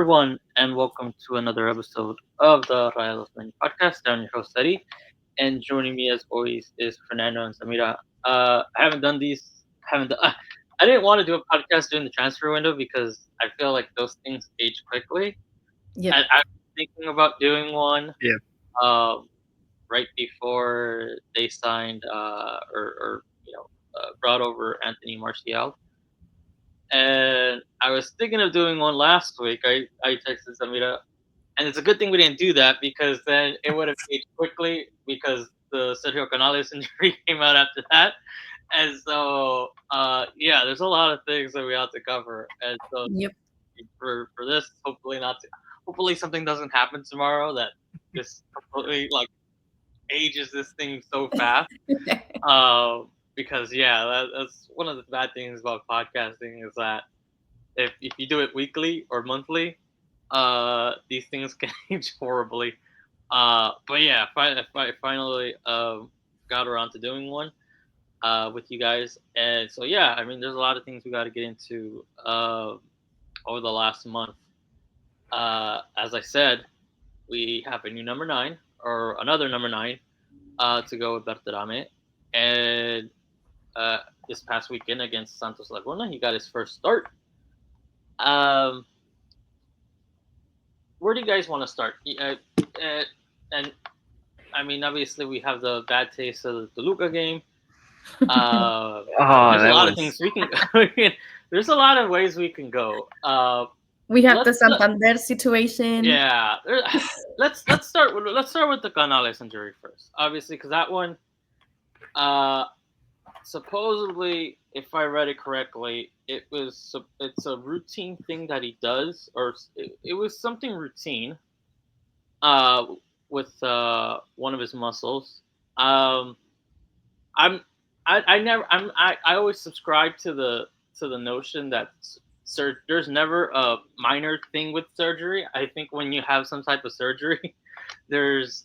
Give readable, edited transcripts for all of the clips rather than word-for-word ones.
everyone, and welcome to another episode of the Rayados90 podcast. I'm your host, Eddie, and joining me as always is Fernando and Samira. I haven't done these, haven't done, I didn't want to do a podcast during the transfer window because I feel like those things age quickly. Yep. And I'm thinking about doing one Yeah. uh, right before they signed brought over Anthony Martial. And I was thinking of doing one last week. I texted Samira, and it's a good thing we didn't do that because then it would have aged quickly because the Sergio Canales injury came out after that. And so, yeah, there's a lot of things that we have to cover. And so, Yep. for this, hopefully something doesn't happen tomorrow that just completely like ages this thing so fast. Uh, because yeah, that's one of the bad things about podcasting is that if you do it weekly or monthly, these things can age horribly. But yeah, I finally got around to doing one with you guys, and so yeah, I mean, there's a lot of things we got to get into over the last month. As I said, we have a new number nine or another number nine to go with Berterame, and uh, this past weekend against Santos Laguna, he got his first start. Um, where do you guys want to start? And I mean, obviously, we have the bad taste of the Toluca game. Oh, There's a that lot of was things we can. There's a lot of ways we can go. We have Let's the Santander situation. yeah. Let's start with the Canales injury first, obviously, because that one, uh, supposedly, if I read it correctly, it's a routine thing that he does, or it was something routine, uh, with one of his muscles. Um, I'm I never I always subscribe to the notion that there's never a minor thing with surgery. I think when you have some type of surgery, it's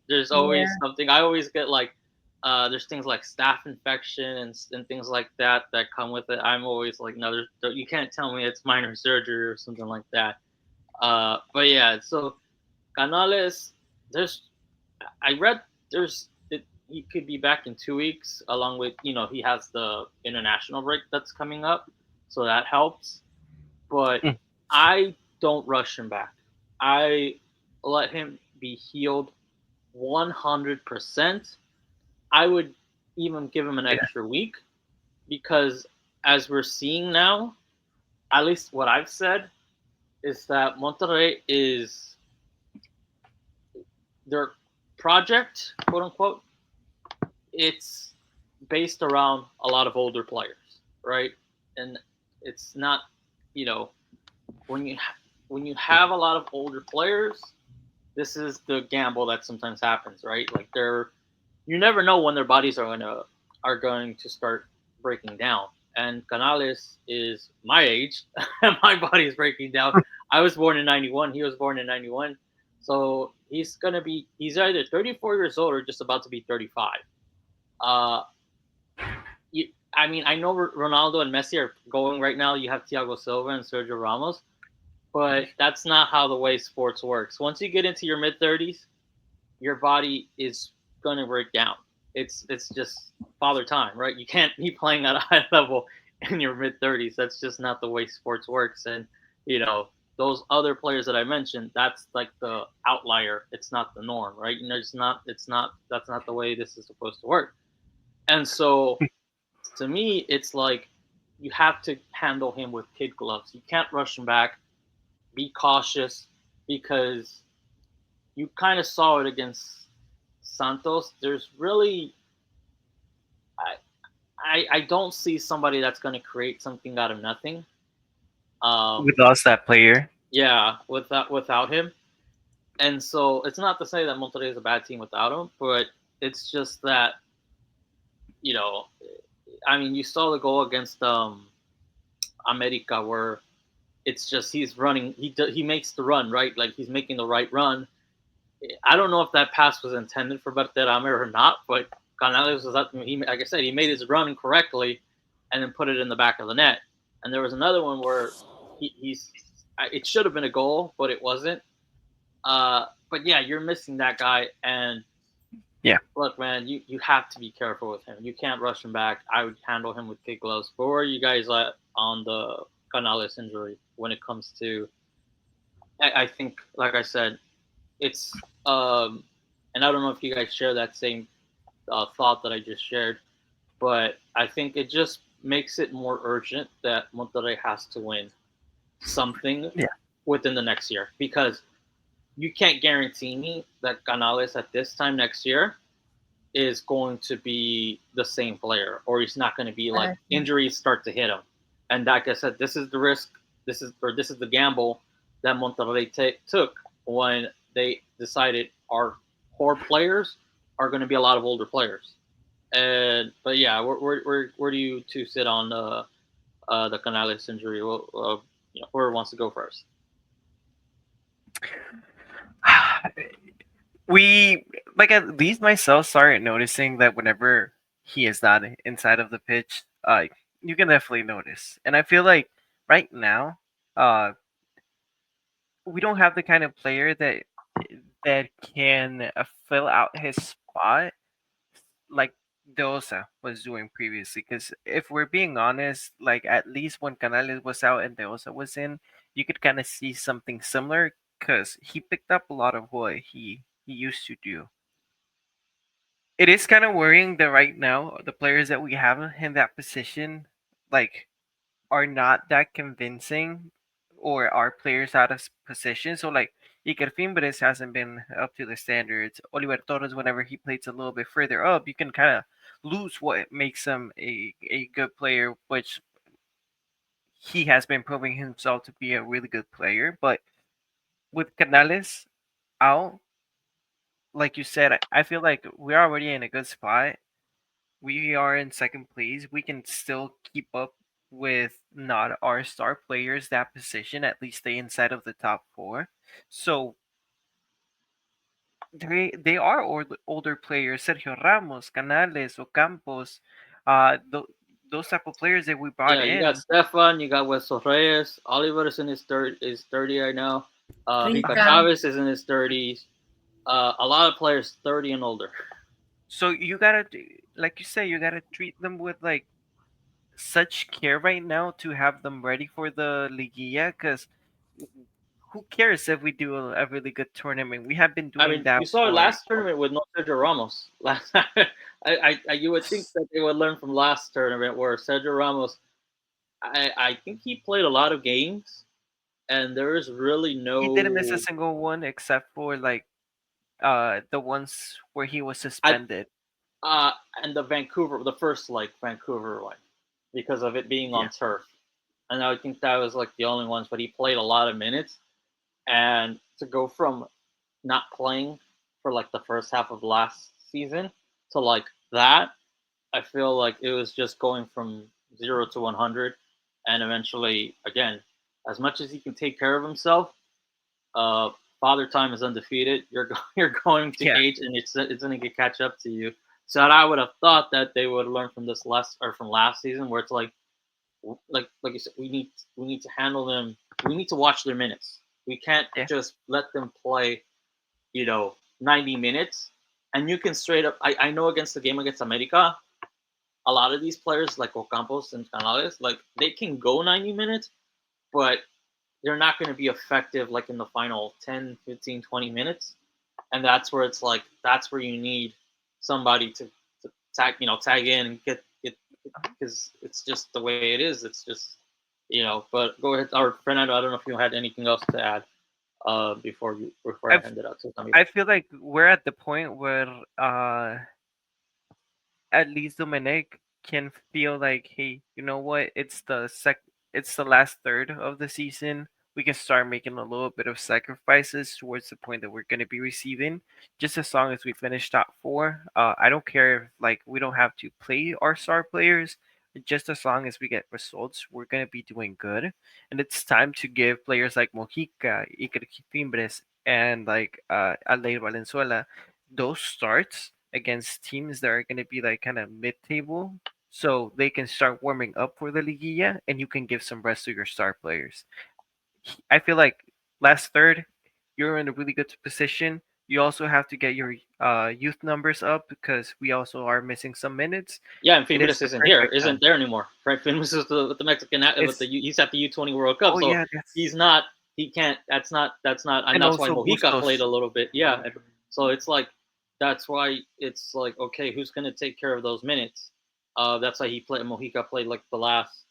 there's always Yeah. something. I always get like there's things like staph infection and things like that that come with it. I'm always like, no, you can't tell me it's minor surgery or something like that. But yeah, so Canales, there's I read he could be back in 2 weeks, along with he has the international break that's coming up, so that helps. But mm, I don't rush him back. I let him be healed 100%. I would even give him an yeah. extra week because, as we're seeing now, at least what I've said is that Monterrey is their project, quote unquote, it's based around a lot of older players, right? And it's not, you know, when when you have a lot of older players, this is the gamble that sometimes happens, right? Like you never know when their bodies are going to start breaking down. And Canales is my age, and my body is breaking down. I was born in '91. He was born in '91, so he's either 34 years old or just about to be 35. Uh, you, I mean, I know Ronaldo and Messi are going right now. You have Thiago Silva and Sergio Ramos, but that's not how the way sports works. Once you get into your mid 30s, your body is gonna break down. It's just father time, right? You can't be playing at a high level in your mid 30s. That's just not the way sports works. And you know those other players that I mentioned, that's like the outlier. It's not the norm, right? It's not. It's not. That's not the way this is supposed to work. And so to me, it's like you have to handle him with kid gloves. You can't rush him back. Be cautious because you kind of saw it against Santos. There's really, I, I don't see somebody that's going to create something out of nothing. We Um, lost that player. yeah, without him. And so it's not to say that Monterrey is a bad team without him, but it's just that you know, I mean, you saw the goal against America where it's just he's running. He makes the run right, like he's making the right run. I don't know if that pass was intended for Berterame or not, but Canales was up. Like I said, he made his run correctly, and then put it in the back of the net. And there was another one where he's it should have been a goal, but it wasn't. But yeah, you're missing that guy, and Yeah. look, man, you have to be careful with him. You can't rush him back. I would handle him with kid gloves. But where are you guys at on the Canales injury when it comes to? I think, like I said, it's and I don't know if you guys share that same thought that I just shared, but I think it just makes it more urgent that Monterrey has to win something Yeah. within the next year because you can't guarantee me that Canales at this time next year is going to be the same player, or he's not going to be like injuries start to hit him. And like I said, this is the risk. This is the gamble that Monterrey took when they decided our core players are going to be a lot of older players. And but yeah, where do you two sit on the Canales injury? Well, whoever wants to go first. We like at least myself started noticing that whenever he is not inside of the pitch, you can definitely notice. And I feel like right now, uh, we don't have the kind of player that can fill out his spot like Deosa was doing previously. Because if we're being honest, like at least when Canales was out and Deosa was in, you could kind of see something similar because he picked up a lot of what he used to do. It is kind of worrying that right now the players that we have in that position, like, are not that convincing, or are players out of position. So like Iker Fimbres hasn't been up to the standards. Oliver Torres, whenever he plays a little bit further up, you can kind of lose what makes him a good player, which he has been proving himself to be a really good player. But with Canales out, like you said, I feel like we're already in a good spot. We are in second place. We can still keep up with not our star players that position, at least stay inside of the top four. So they are older players. Sergio Ramos, Canales, Ocampos, those type of players that we brought Yeah, you got in. Stefan, you got Wesley Reyes, Oliver is in his is 30 right now. Mika Rika. Chavez is in his 30s. A lot of players 30 and older. So you gotta, like you say, you gotta treat them with like such care right now to have them ready for the Liguilla, because who cares if we do a really good tournament? We have been I doing mean, that you saw it for last tournament with no Sergio Ramos. Last, you would think that they would learn from last tournament where Sergio Ramos, I think he played a lot of games, and there is really he didn't miss a no. single one except for like the ones where he was I suspended. uh and the first like Vancouver one, because of it being Yeah. on turf, and I think that was like the only ones. But he played a lot of minutes, and to go from not playing for like the first half of last season to like that, I feel like it was just going from 0 to 100, and eventually, again, as much as he can take care of himself, uh, Father Time is undefeated. You're going to Yeah. age, and it's going to catch up to you. So I would have thought that they would learn from this from last season, where it's like you said, we need to handle them. We need to watch their minutes. We can't Yeah. just let them play, 90 minutes. And you can straight up. I know against the game against America, a lot of these players like Ocampos and Canales, like they can go 90 minutes, but they're not going to be effective like in the final 10, 15, 20 minutes. And that's where it's like that's where you need somebody to tag in and get because it's just the way it is. It's just But go ahead, or Fernando. I don't know if you had anything else to add before I I hand it out to somebody. I feel like we're at the point where at least Dominic can feel like, hey, you know what? It's the last third of the season. We can start making a little bit of sacrifices towards the point that we're going to be receiving. Just as long as we finish top four, I don't care if like we don't have to play our star players. Just as long as we get results, we're going to be doing good. And it's time to give players like Mojica, Iker Fimbres, and like Aldeir Valenzuela those starts against teams that are going to be like kind of mid-table, so they can start warming up for the Liguilla, and you can give some rest to your star players. I feel like last third, you're in a really good position. You also have to get your youth numbers up because we also are missing some minutes. Yeah, and It is Fimidas the isn't here, perfect isn't time. there anymore, right? Fimidas is with the Mexican, with It's the he's at the U20 World Cup, oh so yeah, that's he's not. He can't. That's not, and and that's why also Mojica played Bustos. a little bit. Yeah, so it's like that's why it's like okay, who's gonna take care of those minutes? That's why Mojica played like the last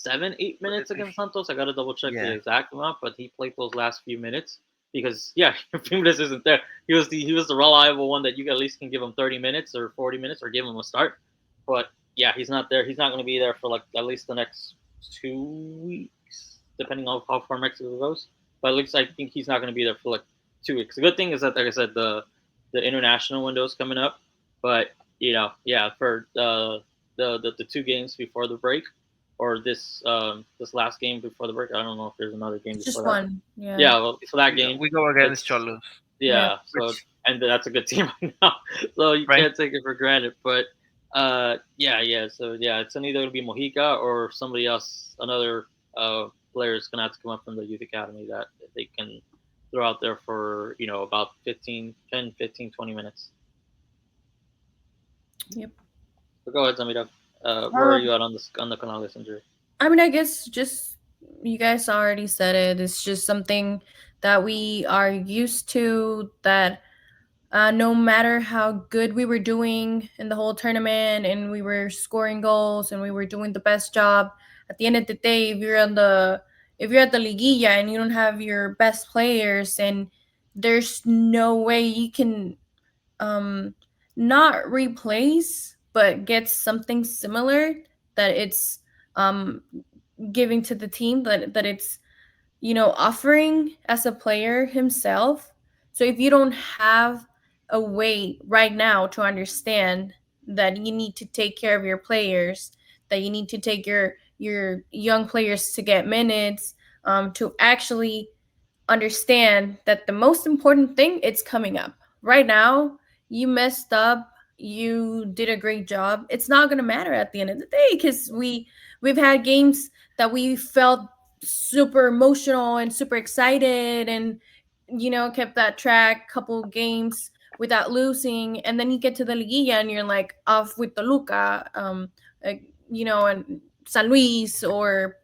7-8 minutes against Santos. I gotta double check the Yeah, exact amount, but he played those last few minutes because yeah, Fimidas isn't there. He was the reliable one that you at least can give him 30 minutes or 40 minutes or give him a start. But yeah, he's not there. He's not going to be there for like at least the next 2 weeks, depending on how far Mexico goes. But at least I think he's not going to be there for like 2 weeks. The good thing is that, like I said, the international window is coming up. But yeah, for the 2 games before the break, or this last game before the break. I don't know if there's another game It's before just that. one. Yeah. Yeah, well, for that game, we go against it's Cholos, Yeah. yeah. So which and that's a good team right now, so you right? can't take it for granted. But yeah. So yeah, it's either gonna be Mojica or somebody else. Another player is gonna have to come up from the youth academy that they can throw out there for about 10, 15, 20 minutes. Yep. But go ahead, Zamira. Where are Um, you at on the Canales injury? I mean, I guess just you guys already said it. It's just something that we are used to. That no matter how good we were doing in the whole tournament, and we were scoring goals, and we were doing the best job, at the end of the day, if you're at the liguilla and you don't have your best players, and there's no way you can um not replace but get something similar that it's um giving to the team, that it's offering as a player himself. So if you don't have a way right now to understand that you need to take care of your players, that you need to take your young players to get minutes, to actually understand that the most important thing, it's coming up right now. You messed up, you did a great job, it's not going to matter at the end of the day, because we've had games that we felt super emotional and super excited, and kept that track couple games without losing, and then you get to the liguilla and you're like off with Toluca, and San Luis or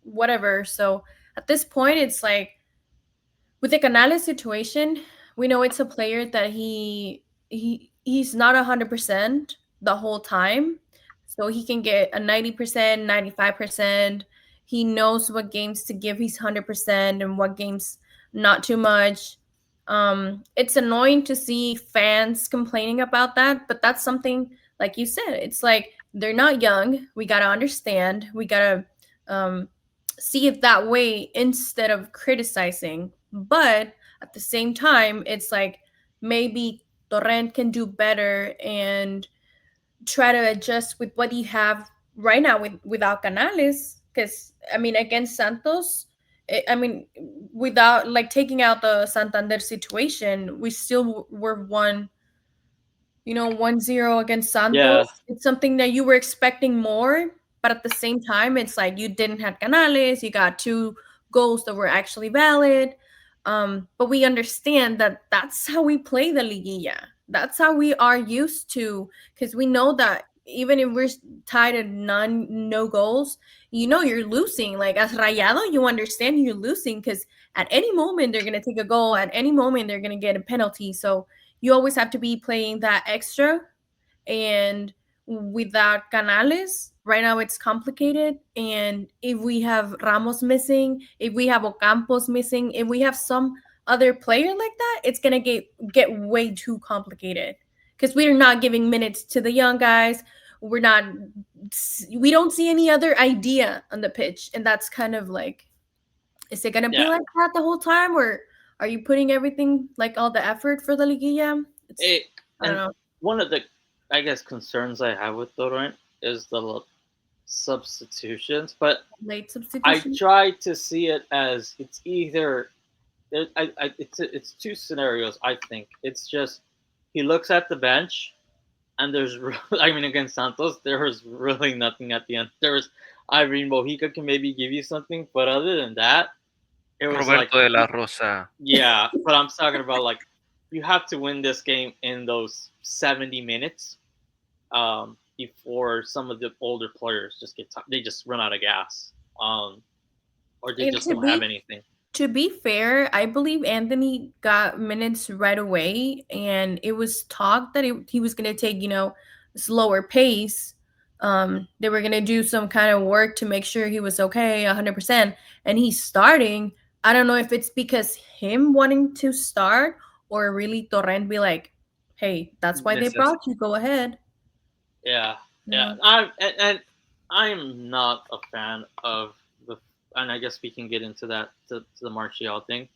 whatever. So at this point, it's like, with the Canales situation, we know it's a player that he's not 100% the whole time, so he can get a 90%, 95%. He knows what games to give his 100% and what games not too much. It's annoying to see fans complaining about that, but that's something, like you said, it's like they're not young. We gotta understand. We gotta um, see it that way instead of criticizing. But at the same time, it's like maybe Torrent can do better and try to adjust with what you have right now without Canales. Because I mean, against Santos, I mean, without like taking out the Santander situation, we still were 1-0 against Yeah, Santos. It's something that you were expecting more, but at the same time, it's like you didn't have Canales. You got 2 goals that were actually valid. But we understand that that's how we play the Liguilla. That's how we are used to, because we know that even if we're tied at no goals, you're losing. Like as Rayado, you understand you're losing because at any moment they're gonna take a goal. At any moment they're gonna get a penalty. So you always have to be playing that extra. And without Canales, right now it's complicated. And if we have Ramos missing, if we have Ocampos missing, if we have some other player like that, it's gonna get way too complicated because we're not giving minutes to the young guys. We're not. We don't see any other idea on the pitch, and that's kind of like, is it gonna be yeah. like that the whole time, or are you putting everything, like all the effort for the liguilla? It's, It, I don't and know. one of the, I guess, concerns I have with Torrent is the substitutions, but Late I substitution. try to see it as it's either it's two scenarios. I think it's just he looks at the bench and there's I mean against Santos there was really nothing at the end. There was I mean, Mojica can maybe give you something, but other than that, it was like, Roberto de la Rosa. yeah. But I'm talking about like you have to win this game in those 70 minutes before some of the older players just they just run out of gas, or they And just don't have anything. to be fair, I believe Anthony got minutes right away, and it was talk that he was going to take, slower pace. They were going to do some kind of work to make sure he was okay 100%. And he's starting. I don't know if it's because him wanting to start or really Torrent be like, hey, that's why they Necessity. brought you. Go ahead. Yeah, You yeah. know? And I am not a fan of the. And I guess we can get into that to the Martial thing.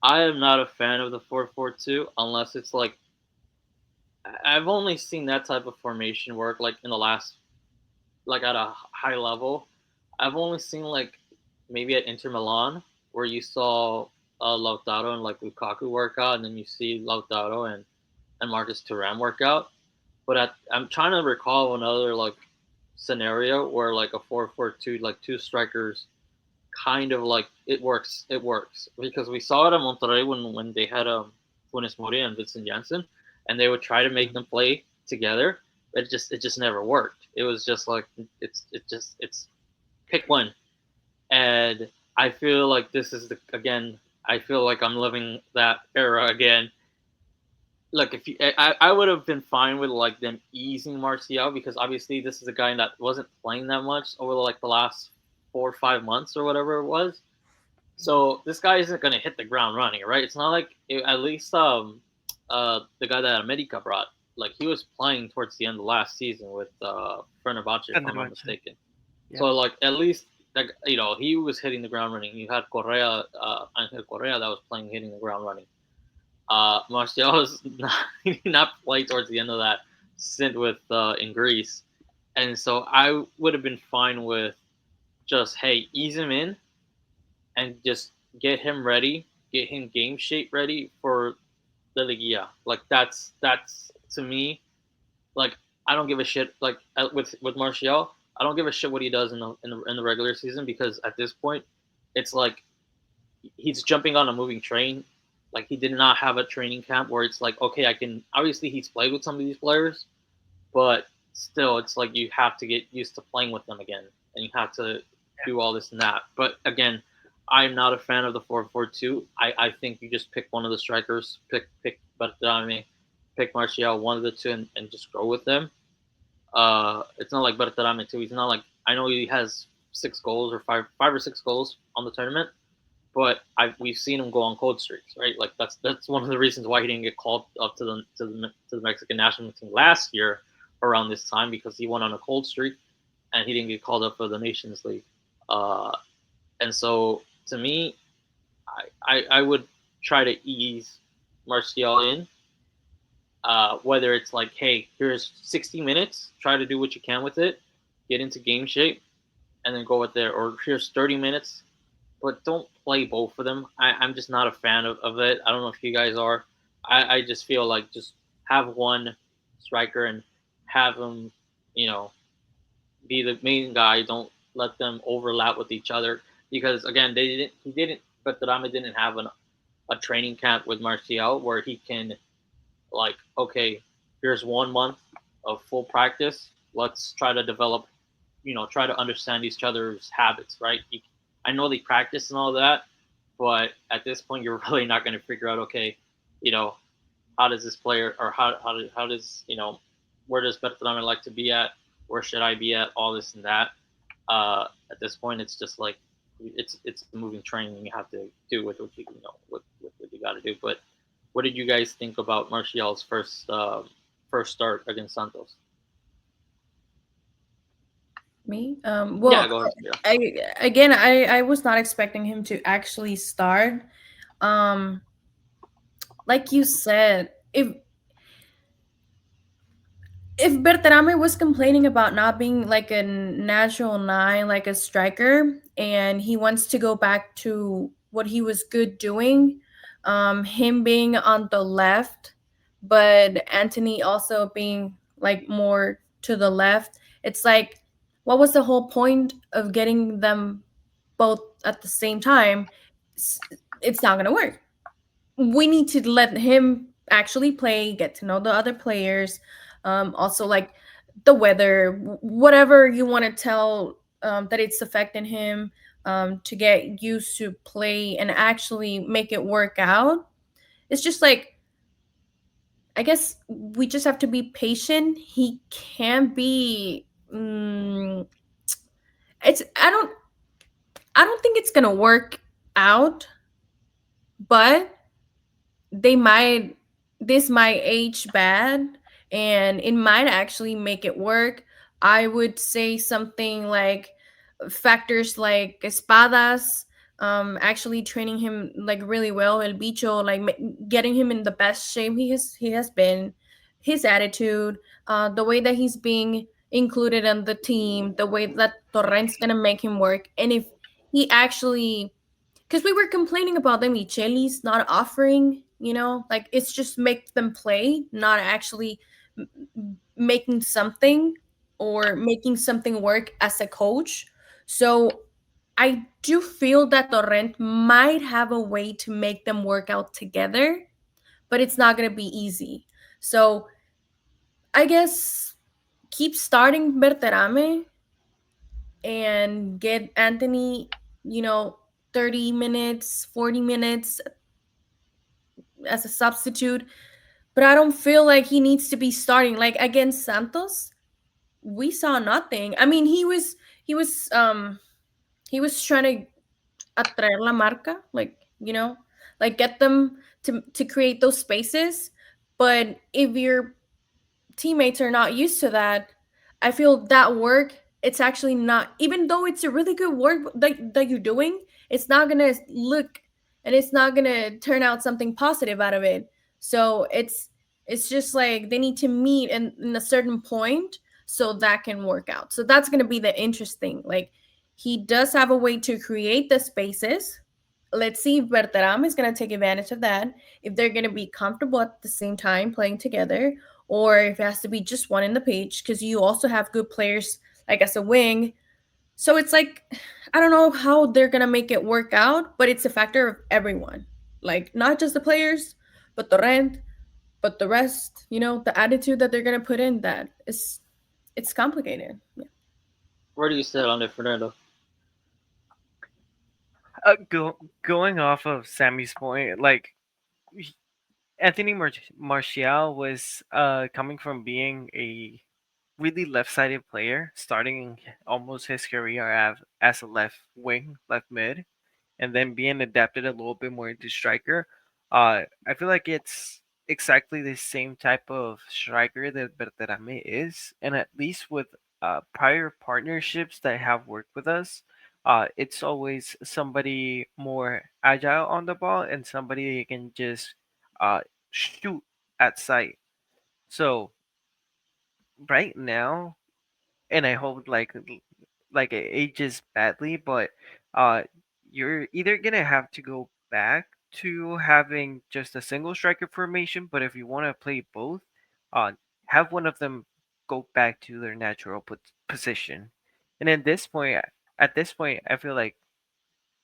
I am not a fan of the 4-4-2 unless it's like I've only seen that type of formation work like in the last like at a high level. I've only seen like maybe at Inter Milan where you saw Lautaro and like Lukaku work out, and then you see Lautaro and Marcus Thuram work out. But I'm trying to recall another like scenario where like a 4-4-2, like two strikers, kind of like it works. It works because we saw it at Monterrey when they had Funes Mori and Vincent Janssen, and they would try to make them play together. It just never worked. It was just like it's pick one, and I feel like this is the again. I feel like I'm living that era again. Look, if you, I would have been fine with like them easing Martial because obviously this is a guy that wasn't playing that much over like the last 4 or 5 months or whatever it was. So this guy isn't going to hit the ground running, right? It's not like at least the guy that America brought, like he was playing towards the end of last season with Fenerbahce, if I'm not Fenerbahce. mistaken. Yeah. So like at least like he was hitting the ground running. You had Correa, Angel Correa that was playing hitting the ground running. Martial was not, he did not play towards the end of that stint with in Greece, and so I would have been fine with just hey ease him in and just get him ready, get him game shape ready for the Ligia. Like that's to me like I don't give a shit like with Martial. I don't give a shit what he does in the regular season because at this point, it's like he's jumping on a moving train. Like he did not have a training camp where it's like okay, I can obviously he's played with some of these players, but still it's like you have to get used to playing with them again, and you have to do all this and that. But again, I'm not a fan of the 4-4-2. I think you just pick one of the strikers, pick Bertrame, pick Martial, one of the two, and just go with them. It's not like Bertrame too. He's not like I know he has 6 goals or five or 6 goals on the tournament, but we've seen him go on cold streaks, right? Like that's one of the reasons why he didn't get called up to the Mexican national team last year around this time because he went on a cold streak and he didn't get called up for the Nations League. Uh, and so to me, I would try to ease Martial in, whether it's like, hey, here's 60 minutes, try to do what you can with it, get into game shape, and then go with there. Or here's 30 minutes, but don't play both of them. I'm just not a fan of it. I don't know if you guys are. I just feel like just have one striker and have him, you know, be the main guy. Don't let them overlap with each other because again, they didn't. He didn't. But Rama didn't have a training camp with Martial where he can like, okay, here's 1 month of full practice. Let's try to develop, try to understand each other's habits, right? I know they practice and all that, but at this point, you're really not going to figure out, okay, you know, how does this player or how does where does Bertrand like to be at? Where should I be at? All this and that. At this point, it's just like it's a moving train, and you have to do with what what you got to do. But what did you guys think about Martial's first start against Santos? Me? Yeah, Well, go ahead. Yeah. I was not expecting him to actually start. Um, like you said, if Berterame was complaining about not being like a natural nine, like a striker, and he wants to go back to what he was good doing, him being on the left, but Anthony also being like more to the left, it's like what was the whole point of getting them both at the same time? It's not going to work. We need to let him actually play, get to know the other players. Also, like the weather, whatever you want to tell that it's affecting him, to get used to play and actually make it work out. It's just like, I guess we just have to be patient. He can be. It's I don't think it's gonna work out, but they might this might age bad, and it might actually make it work. I would say something like factors like espadas, actually training him like really well, el bicho, like getting him in the best shape he has been, his attitude, the way that he's being included in the team, the way that Torrent's gonna make him work. And if he actually, because we were complaining about the Michelis not offering, like it's just make them play, not actually making something or making something work as a coach. So I do feel that Torrent might have a way to make them work out together, but it's not going to be easy. So I guess keep starting Berterame and get Anthony, you know, 30 minutes, 40 minutes as a substitute, but I don't feel like he needs to be starting. Like against Santos, we saw nothing. I mean, he was trying to atraer la marca, like, like get them to create those spaces. But if your teammates are not used to that, I feel that work, it's actually not, even though it's a really good work that you're doing, it's not gonna look, and it's not gonna turn out something positive out of it. So it's just like they need to meet in a certain point so that can work out. So that's gonna be the interesting. Like, he does have a way to create the spaces. Let's see if Berteram is gonna take advantage of that, if they're gonna be comfortable at the same time playing together, or if it has to be just one in the page, because you also have good players like as a wing. So it's like, I don't know how they're gonna make it work out, but it's a factor of everyone, like not just the players, but the rent, but the rest. The attitude that they're gonna put in, that is, it's complicated. Yeah. Where do you sit on it, Fernando? Going off of Sammy's point, like Anthony Martial was coming from being a really left-sided player, starting almost his career as a left wing, left mid, and then being adapted a little bit more into striker. I feel like it's exactly the same type of striker that Berterame is, and at least with prior partnerships that have worked with us, it's always somebody more agile on the ball and somebody that can just uh, shoot at sight. So right now, and I hope like it ages badly, but uh, you're either gonna have to go back to having just a single striker formation, but if you want to play both, uh, have one of them go back to their natural position. And at this point, I feel like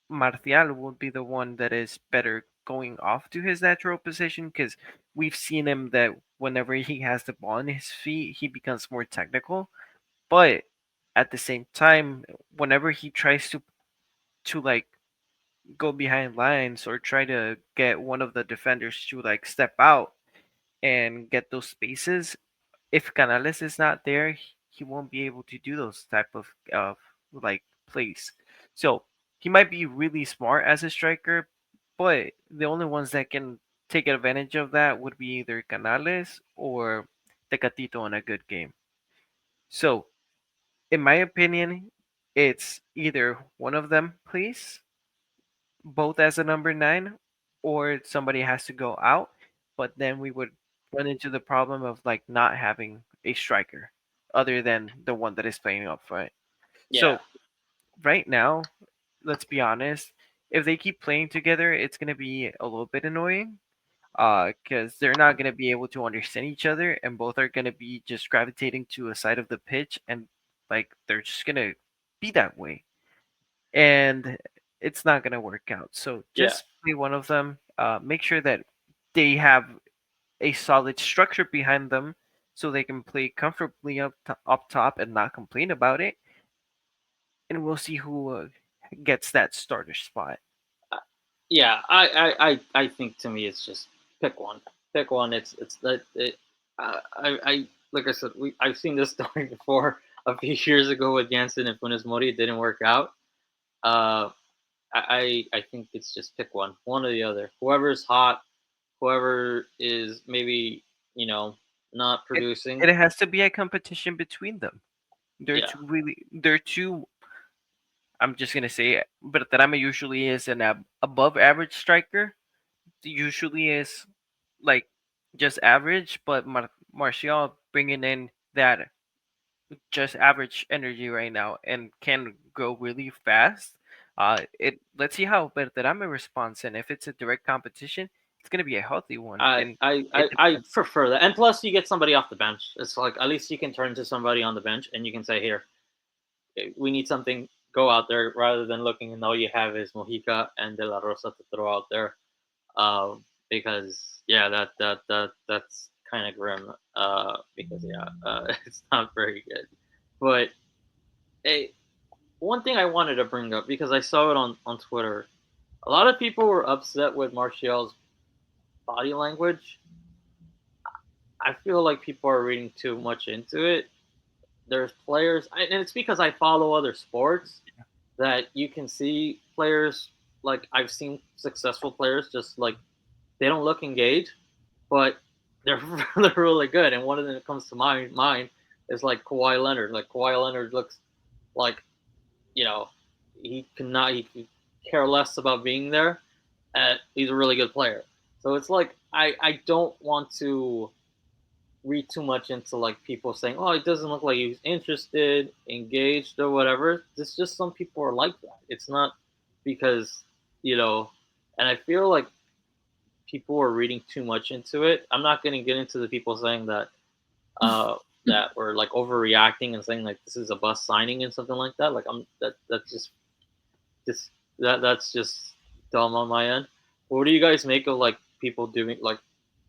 Martial would be the one that is better going off to his natural position because we've seen him that whenever he has the ball in his feet, he becomes more technical. But at the same time, whenever he tries to like go behind lines or try to get one of the defenders to like step out and get those spaces, if Canales is not there, he won't be able to do those type of like plays. So he might be really smart as a striker, but the only ones that can take advantage of that would be either Canales or Tecatito in a good game. So in my opinion, it's either one of them plays both as a number nine, or somebody has to go out. But then we would run into the problem of like not having a striker other than the one that is playing up front. Yeah. So right now, let's be honest, if they keep playing together, it's gonna be a little bit annoying. Because they're not gonna be able to understand each other, and both are gonna be just gravitating to a side of the pitch and Like they're just gonna be that way, and it's not gonna work out. So Yeah. just play one of them. Make sure that they have a solid structure behind them, so they can play comfortably up top and not complain about it. And we'll see who gets that starter spot. Uh, Yeah, I think to me it's just pick one. Pick one. It's that it. I like I said, I've seen this story before a few years ago with Jansen and Funes Mori. It didn't work out. Uh, I think it's just pick one or the other. Whoever's hot, whoever is maybe not It producing. it has to be a competition between them. Yeah, They're two. I'm just gonna say it, but Bertrame usually is an above average striker. Usually is like just average, but Martial bringing in that just average energy right now and can go really fast. It let's see how Berterame responds, and if it's a direct competition, it's gonna be a healthy one, I, and I, it I, I depends. prefer that. And plus, you get somebody off the bench. It's like at least you can turn to somebody on the bench and you can say, "Here, we need something. Go out there," rather than looking and all you have is Mojica and De La Rosa to throw out there. Because yeah, that's kind of grim. Because yeah, it's not very good. But hey, one thing I wanted to bring up because I saw it on Twitter. A lot of people were upset with Martial's body language. I feel like people are reading too much into it. There's players, and it's because I follow other sports that you can see players like I've seen successful players just like they don't look engaged, but they're they're really good. And one of them that comes to my mind is like Kawhi Leonard. Like Kawhi Leonard looks like you know he could care less about being there. And he's a really good player. So it's like I don't want to read too much into like people saying, "Oh, it doesn't look like he's interested, engaged, or whatever." It's just some people are like that. It's not because you know, and I feel like people are reading too much into it. I'm not going to get into the people saying that uh, that were like overreacting and saying like this is a bust signing and something like that. Like that's just that's just dumb on my end. What do you guys make of like people doing like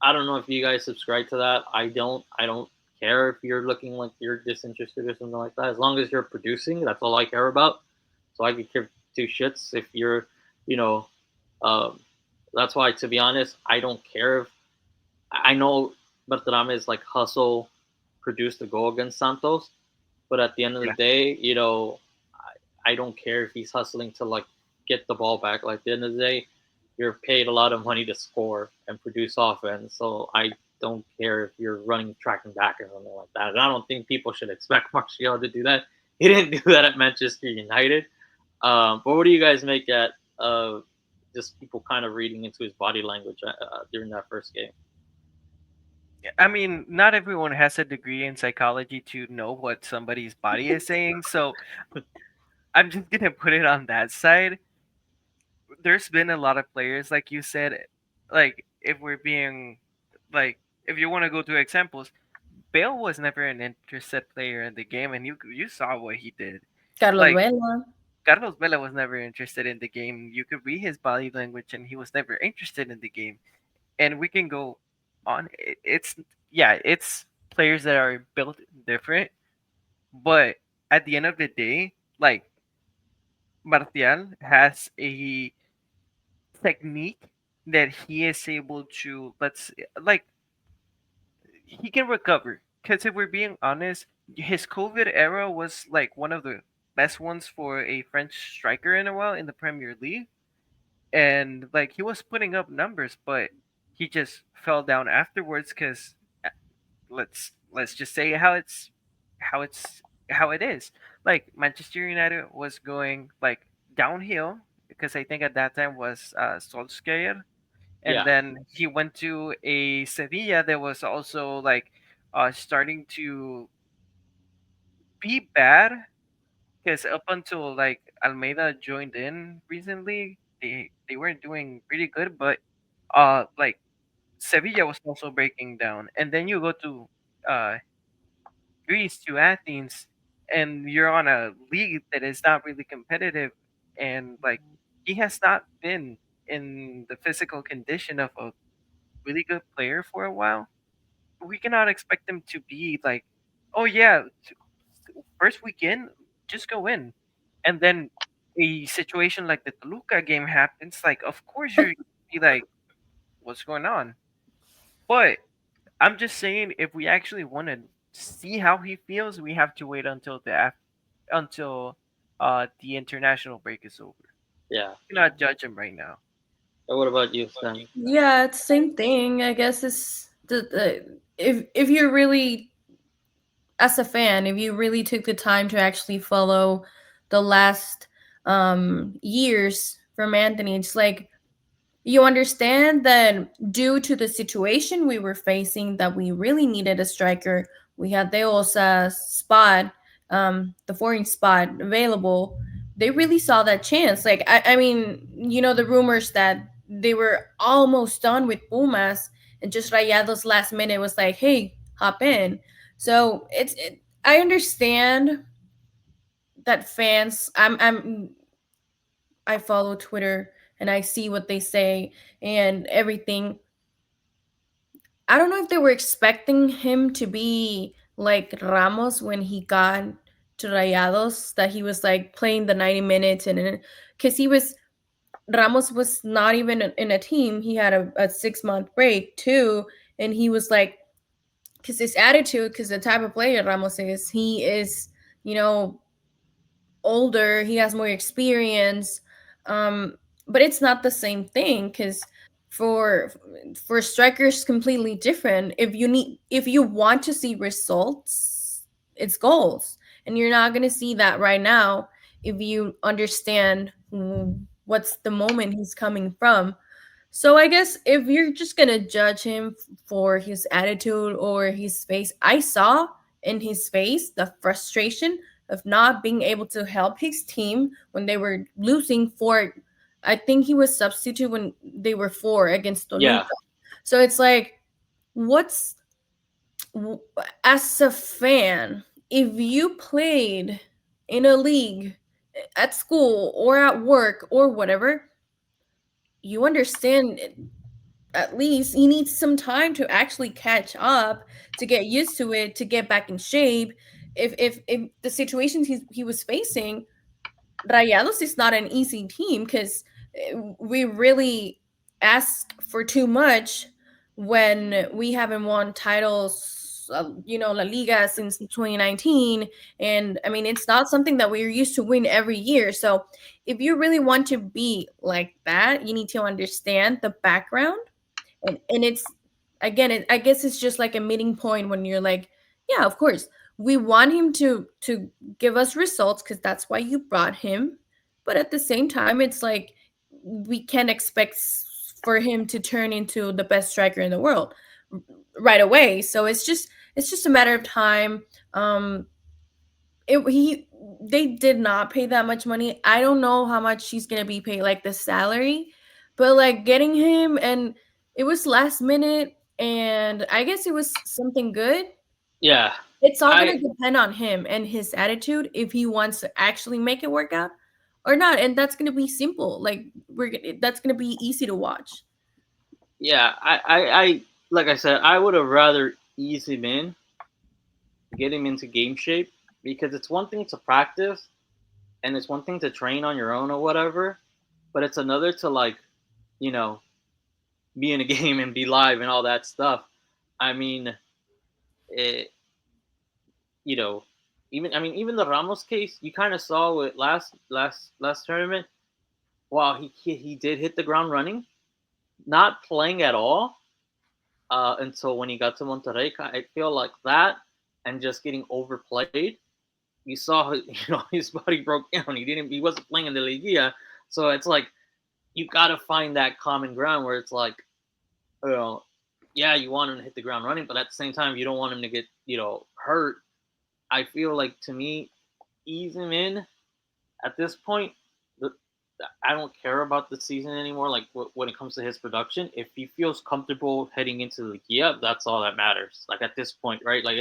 I don't know if you guys subscribe to that. I don't care if you're looking like you're disinterested or something like that. As long as you're producing, that's all I care about. So I could give two shits if you're, you know, um, that's why to be honest, I don't care if I know Bertrame's like hustle produced a goal against Santos, but at the end of the Yeah, day, I don't care if he's hustling to like get the ball back. Like at the end of the day, you're paid a lot of money to score and produce offense. So I don't care if you're running track and back or something like that. And I don't think people should expect Martial to do that. He didn't do that at Manchester United. But what do you guys make at just people kind of reading into his body language during that first game? I mean, not everyone has a degree in psychology to know what somebody's body is saying, so I'm just gonna put it on that side. There's been a lot of players, like you said, like if we're being like if you want to go to examples, Bale was never an interested player in the game, and you saw what he did. Carlos Like Vela. Carlos Vela was never interested in the game. You could read his body language, and he was never interested in the game. And we can go on. It's yeah, it's players that are built different, but at the end of the day, like Martial has a technique that he is able to like he can recover. Because if we're being honest, his COVID era was like one of the best ones for a French striker in a while in the Premier League, and like he was putting up numbers, but he just fell down afterwards. Because let's just say how it's how it is. Like Manchester United was going like downhill because I think at that time was Solskjaer, and Yeah, then he went to a Sevilla that was also like starting to be bad because up until like Almeida joined in recently, they weren't doing really good, but like Sevilla was also breaking down, and then you go to uh Greece to Athens, and you're on a league that is not really competitive, and like he has not been in the physical condition of a really good player for a while. We cannot expect him to be like, oh yeah, first weekend, just go in, and then a situation like the Toluca game happens. Like, of course you're be like, what's going on? But I'm just saying, if we actually want to see how he feels, we have to wait until the international break is over. Yeah. We cannot judge him right now. And what about you, Sam? Yeah, it's same thing. I guess it's the if you're really, as a fan, if you really took the time to actually follow the last years from Anthony, it's like you understand that due to the situation we were facing, that we really needed a striker. We had the Osa spot, the foreign spot available. They really saw that chance. Like I mean, the rumors that they were almost done with Pumas, and just Rayados last minute was like, "Hey, hop in." So I understand that fans. I follow Twitter and I see what they say and everything. I don't know if they were expecting him to be like Ramos when he got to Rayados, that he was like playing the 90 minutes, and because Ramos was not even in a team. He had a 6 month break too, and he was like, because his attitude, because the type of player Ramos is, he is, you know, older, he has more experience, um but it's not the same thing, because for strikers completely different. If you want to see results, it's goals, and you're not going to see that right now if you understand what's the moment he's coming from. So I guess if you're just gonna judge him for his attitude or his face, I saw in his face the frustration of not being able to help his team when they were losing for. I think he was substitute when they were 4 against Toluca. Yeah. So it's like, what's as a fan, if you played in a league at school or at work or whatever, you understand at least he needs some time to actually catch up, to get used to it, to get back in shape. If the situations he was facing, Rayados is not an easy team, because we really ask for too much when we haven't won titles, La Liga since 2019. And I mean, it's not something that we're used to win every year. So if you really want to be like that, you need to understand the background. And it's, again, I guess it's just like a meeting point when you're like, yeah, of course we want him to give us results, because that's why you brought him. But at the same time, it's like we can't expect for him to turn into the best striker in the world right away. So it's just a matter of time. He They did not pay that much money. I don't know how much he's gonna be paid, like the salary, but like getting him, and it was last minute, and I guess it was something good. Yeah. It's all gonna I depend on him and his attitude, if he wants to actually make it work out or not, and that's gonna be simple. Like that's gonna be easy to watch. yeah. I like I said, I would have rather ease him in, get him into game shape, because it's one thing to practice and it's one thing to train on your own or whatever, but it's another to like, you know, be in a game and be live and all that stuff. I mean, it, you know, even the Ramos case, you kind of saw with last tournament. Wow, he did hit the ground running, not playing at all until when he got to Monterrey. I feel like that, and just getting overplayed. You saw, his body broke down. He wasn't playing in the Liga, so it's like you got to find that common ground where it's like, you know, yeah, you want him to hit the ground running, but at the same time, you don't want him to get hurt. I feel like, to me, ease him in at this point. The, I don't care about the season anymore. Like when it comes to his production, if he feels comfortable heading into the Liga, that's all that matters. Like at this point, right? Like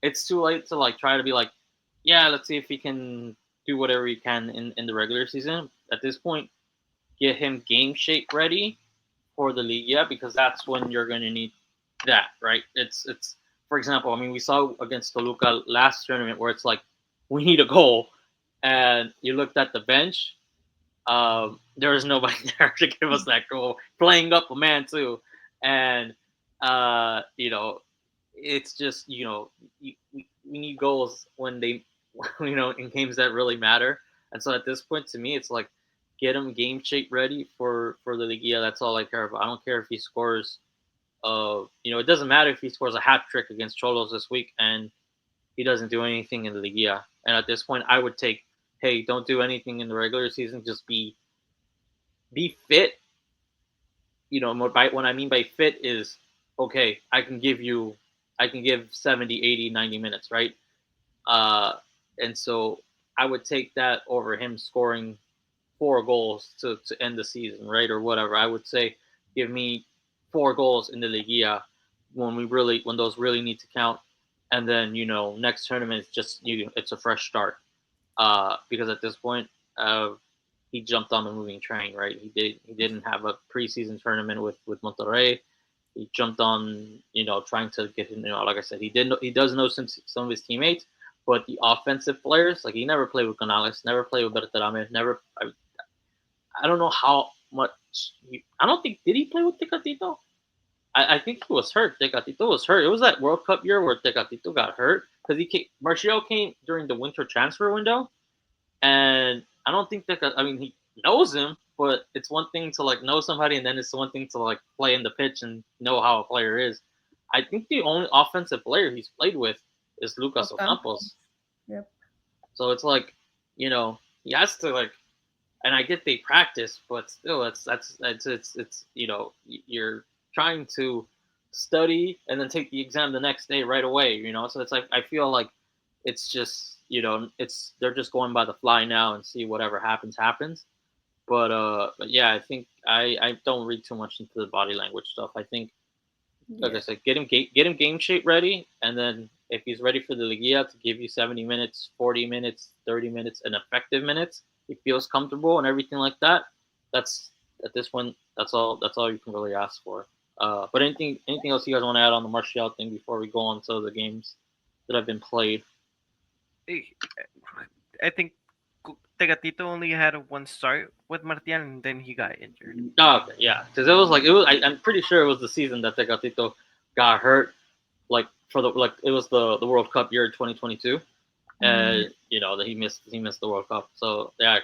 it's too late to like try to be like, yeah, let's see if he can do whatever he can in the regular season. At this point, get him game shape ready for the league, yeah, because that's when you're going to need that, right? It's for example, I mean, we saw against Toluca last tournament where it's like we need a goal, and you looked at the bench, there was nobody there to give us that goal, playing up a man too, and you know, it's just we need goals when they, in games that really matter. And so at this point, to me, it's like get him game shape ready for the Liga. That's all I care about. I don't care if he scores. It doesn't matter if he scores a hat trick against Cholos this week and he doesn't do anything in the Liga. And at this point, I would take, hey, don't do anything in the regular season. Just be fit. What I mean by fit is okay. I can give 70, 80, 90 minutes, right? Uh, and so I would take that over him scoring 4 goals to end the season, right, or whatever. I would say give me 4 goals in the Liga when those really need to count, and then next tournament is just it's a fresh start. Because at this point, he jumped on the moving train, right? He didn't have a preseason tournament with Monterrey. He jumped on, trying to get him. Like I said, he does know some of his teammates, but the offensive players, like he never played with Canales, never played with Berterame, never. I don't know how much. I don't think did he play with Tecatito? I think he was hurt. Tecatito was hurt. It was that World Cup year where Tecatito got hurt because Martial came during the winter transfer window, and I don't think that. I mean, he knows him, but it's one thing to like know somebody, and then it's one thing to like play in the pitch and know how a player is. I think the only offensive player he's played with is Lucas Ocampos. Ocampos. Yep. So it's like, he has to like, and I get they practice, but still, it's you're trying to study and then take the exam the next day right away. So it's like I feel like it's just they're just going by the fly now and see whatever happens. But yeah, I think I don't read too much into the body language stuff. I think, like I Yeah. said, get him game shape ready, and then if he's ready for the Ligia to give you 70 minutes, 40 minutes, 30 minutes, and effective minutes, he feels comfortable and everything like that. That's at this point. That's all you can really ask for. But anything else you guys want to add on the Martial thing before we go on to the games that have been played? I think Tegatito only had one start with Martial and then he got injured. Oh, okay, yeah, because it was like it was. I'm pretty sure it was the season that Tecatito got hurt. Like it was the World Cup year 2022, and that he missed the World Cup. So yeah.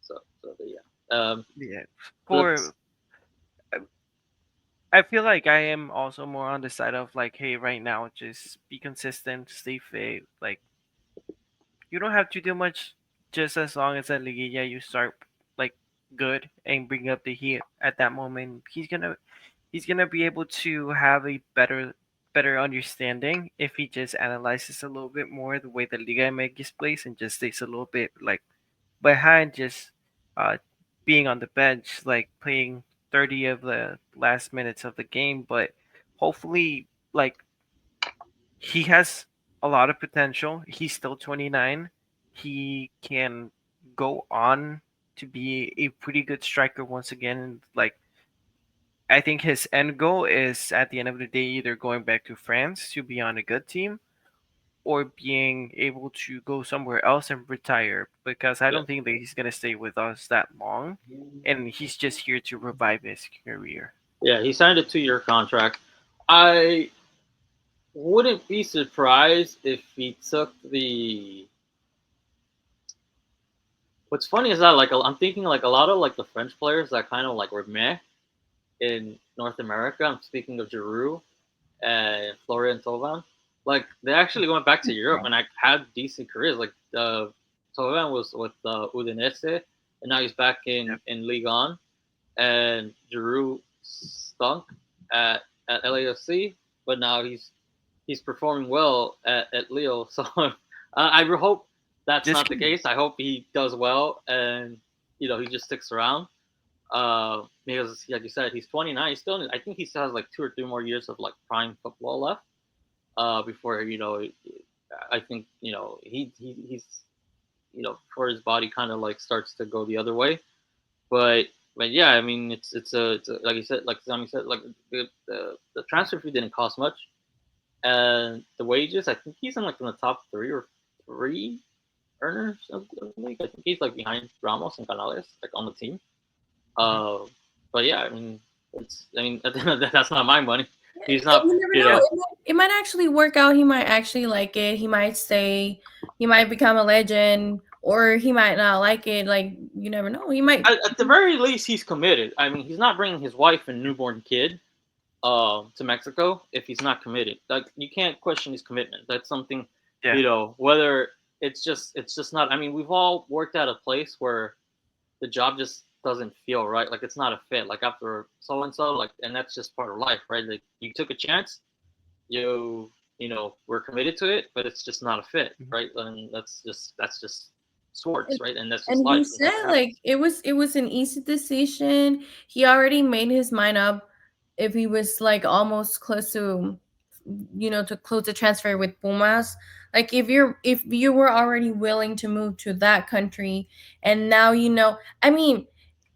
So yeah. Yeah. Let's For I feel like I am also more on the side of like, hey, right now, just be consistent, stay fit. Like, you don't have to do much, just as long as at Liguilla you start like good and bring up the heat at that moment. He's gonna be able to have a better understanding if he just analyzes a little bit more the way the Liga MX plays and just stays a little bit like behind, just uh being on the bench, like playing 30 of the last minutes of the game. But hopefully, like, he has a lot of potential. He's still 29. He can go on to be a pretty good striker once again. Like, I think his end goal is at the end of the day either going back to France to be on a good team or being able to go somewhere else and retire, because I yeah, don't think that he's going to stay with us that long, and he's just here to revive his career. yeah. He signed a 2-year contract. I wouldn't be surprised if he took the. What's funny is that like I'm thinking like a lot of like the French players that kind of like were meh in North America. I'm speaking of Giroud and Florian Thauvin. Like they actually went back to Europe and like had decent careers. Like Thauvin was with Udinese, and now he's back Yep. in Ligue 1. And Giroud stunk at LAFC, but now he's performing well at Lille. So I hope that's Just not the case. I hope he does well and he just sticks around. Because like you said, he's 29. He's still. I think he still has like 2 or 3 more years of like prime football left. Before I think he's for his body kind of like starts to go the other way. But yeah, I mean it's a like you said, like Sammy said, like the transfer fee didn't cost much, and the wages, I think he's in the top three earners of the league. I think he's like behind Ramos and Canales, like on the team. But yeah, I mean at the end of the day, that's not my money. He's not, You never know. It might actually work out. He might actually like it. He might stay. He might become a legend, or he might not like it. Like, you never know. He might. At the very least, he's committed. I mean, he's not bringing his wife and newborn kid to Mexico if he's not committed. Like, you can't question his commitment. That's something, whether it's just not. I mean, we've all worked at a place where the job just doesn't feel right. Like, it's not a fit. Like, after so and so, like, and that's just part of life, right? Like, you took a chance, we're committed to it, but it's just not a fit, right? And that's just sports, right? And that's just life. And he said like it was an easy decision. He already made his mind up if he was like almost close to to close the transfer with Pumas. Like if you were already willing to move to that country, and now I mean,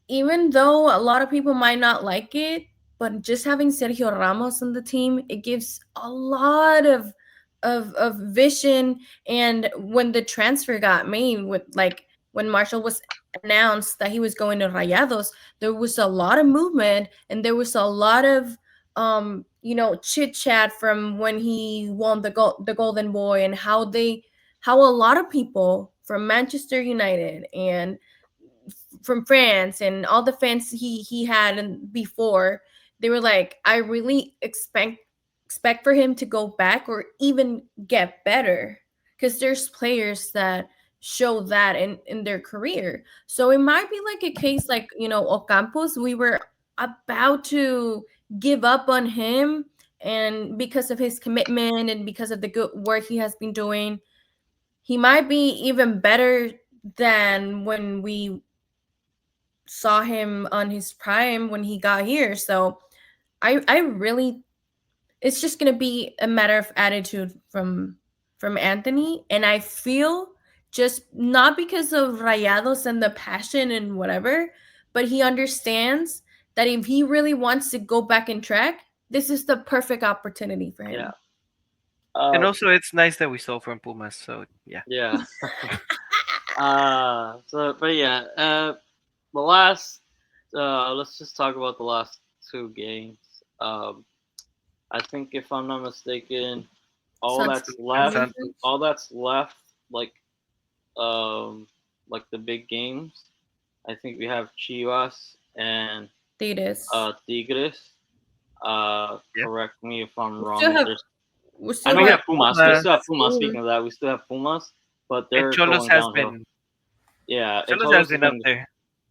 even though a lot of people might not like it, but just having Sergio Ramos on the team, it gives a lot of vision. And when the transfer got made, with like when Marshall was announced that he was going to Rayados, there was a lot of movement, and there was a lot of chit chat from when he won the Golden Boy, and how a lot of people from Manchester United and from France and all the fans he had before, they were like, I really expect for him to go back or even get better, because there's players that show that in their career. So it might be like a case like Ocampos. We were about to give up on him, and because of his commitment and because of the good work he has been doing, he might be even better than when we saw him on his prime when he got here. So I really, it's just gonna be a matter of attitude from Anthony, and I feel just not because of Rayados and the passion and whatever, but he understands that if he really wants to go back in track, this is the perfect opportunity for him. Yeah. And also, it's nice that we sold from Pumas. So yeah. Yeah. But yeah, the last. Let's just talk about the last two games. I think if I'm not mistaken, all that's left, like the big games. I think we have Chivas and Tigres. Tigres. Correct me if I'm wrong. We have Pumas. We still have Pumas. Speaking of that, we still have Pumas, but they're Cholos going downhill. Cholos has been up there.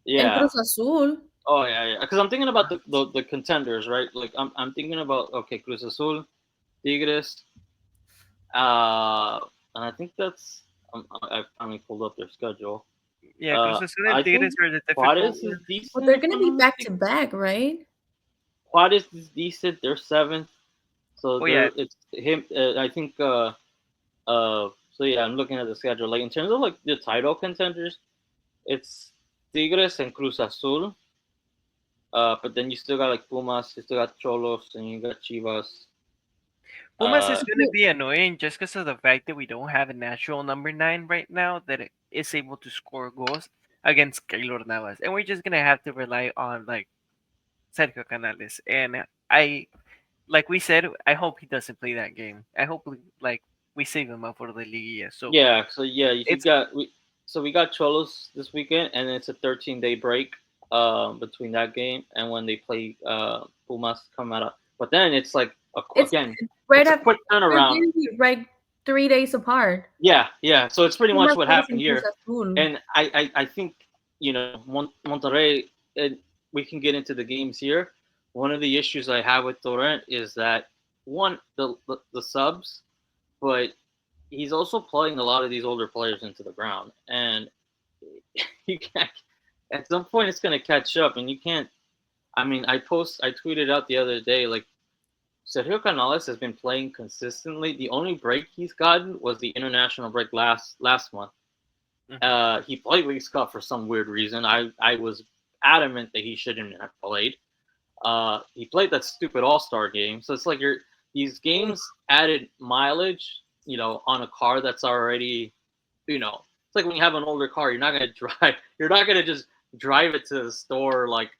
And Cruz Azul. Oh yeah. Because I'm thinking about the contenders, right? Like I'm thinking about Cruz Azul, Tigres, and I think that's I finally pulled up their schedule. Yeah, Cruz Azul and Tigres are the difficult. Juarez is decent. But they're gonna be back to back, right? Juarez is decent. They're 7th. So it's him. I think. So yeah, I'm looking at the schedule. Like in terms of like the title contenders, it's Tigres and Cruz Azul. But then you still got like Pumas, you still got Cholos, and you got Chivas. Pumas is going to be annoying just because of the fact that we don't have a natural number 9 right now that is able to score goals against Keylor Navas, and we're just going to have to rely on like Sergio Canales. And like we said, I hope he doesn't play that game. I hope we save him up for the Liguilla. So we got Cholos this weekend, and it's a 13-day break between that game and when they play Pumas come out. But then it's like a quick turnaround. Right, 3 days apart. Yeah. So it's pretty much what happened here. And I think Monterrey. We can get into the games here. One of the issues I have with Torrent is that the subs, but he's also playing a lot of these older players into the ground, and you can't. At some point, it's going to catch up, and you can't. I mean, I tweeted out the other day, like, Sergio Canales has been playing consistently. The only break he's gotten was the international break last month. Mhm. He played Leagues Cup for some weird reason. I was adamant that he shouldn't have played. He played that stupid All Star game, so it's like these games added mileage, on a car that's already, it's like when you have an older car, you're not gonna drive, you're not gonna just drive it to the store like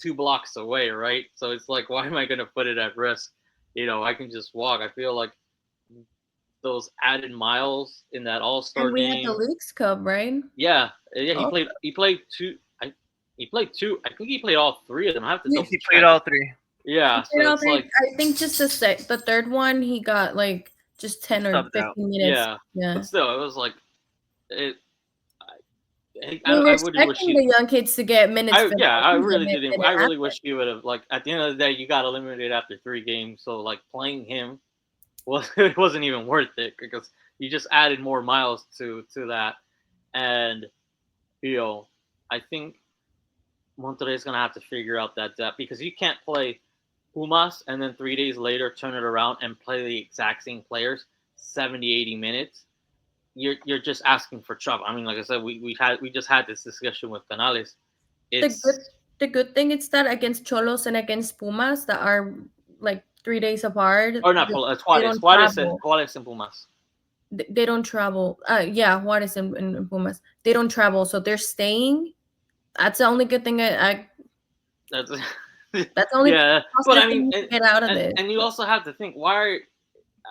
2 blocks away, right? So it's like, why am I gonna put it at risk? I can just walk. I feel like those added miles in that All Star And we had the game. Leagues Cup, right? Yeah. He Oh, played. He played two. He played two. I think he played all three of them. I have to yeah. double He played check. all three. Yeah. You So know, it's like, I think just the third one he got like just 10 or Subbed out. 15 minutes. yeah. Yeah. But still, it was like it. We're I would wish expecting he. the young kids to get minutes for Yeah, that I reason. really It didn't. didn't I really happen. wish he would have, like, at the end of the day, you got eliminated after 3 games. So like playing him was it wasn't even worth it because you just added more miles to that, and you know I think Monterrey is gonna have to figure out that depth because you can't play Pumas and then 3 days later turn it around and play the exact same players 70, 80 minutes. You're just asking for trouble. I mean, like I said, we just had this discussion with Canales. The good It's the good thing is that against Cholos and against Pumas that are like 3 days apart, or not it's they Juarez. don't travel. Juarez and Pumas. They don't travel. Yeah, Juarez and Pumas. They don't travel, so they're staying. That's the only good thing. That's That's the only yeah, but positive I thing mean, you can get out of this. and you also have to think why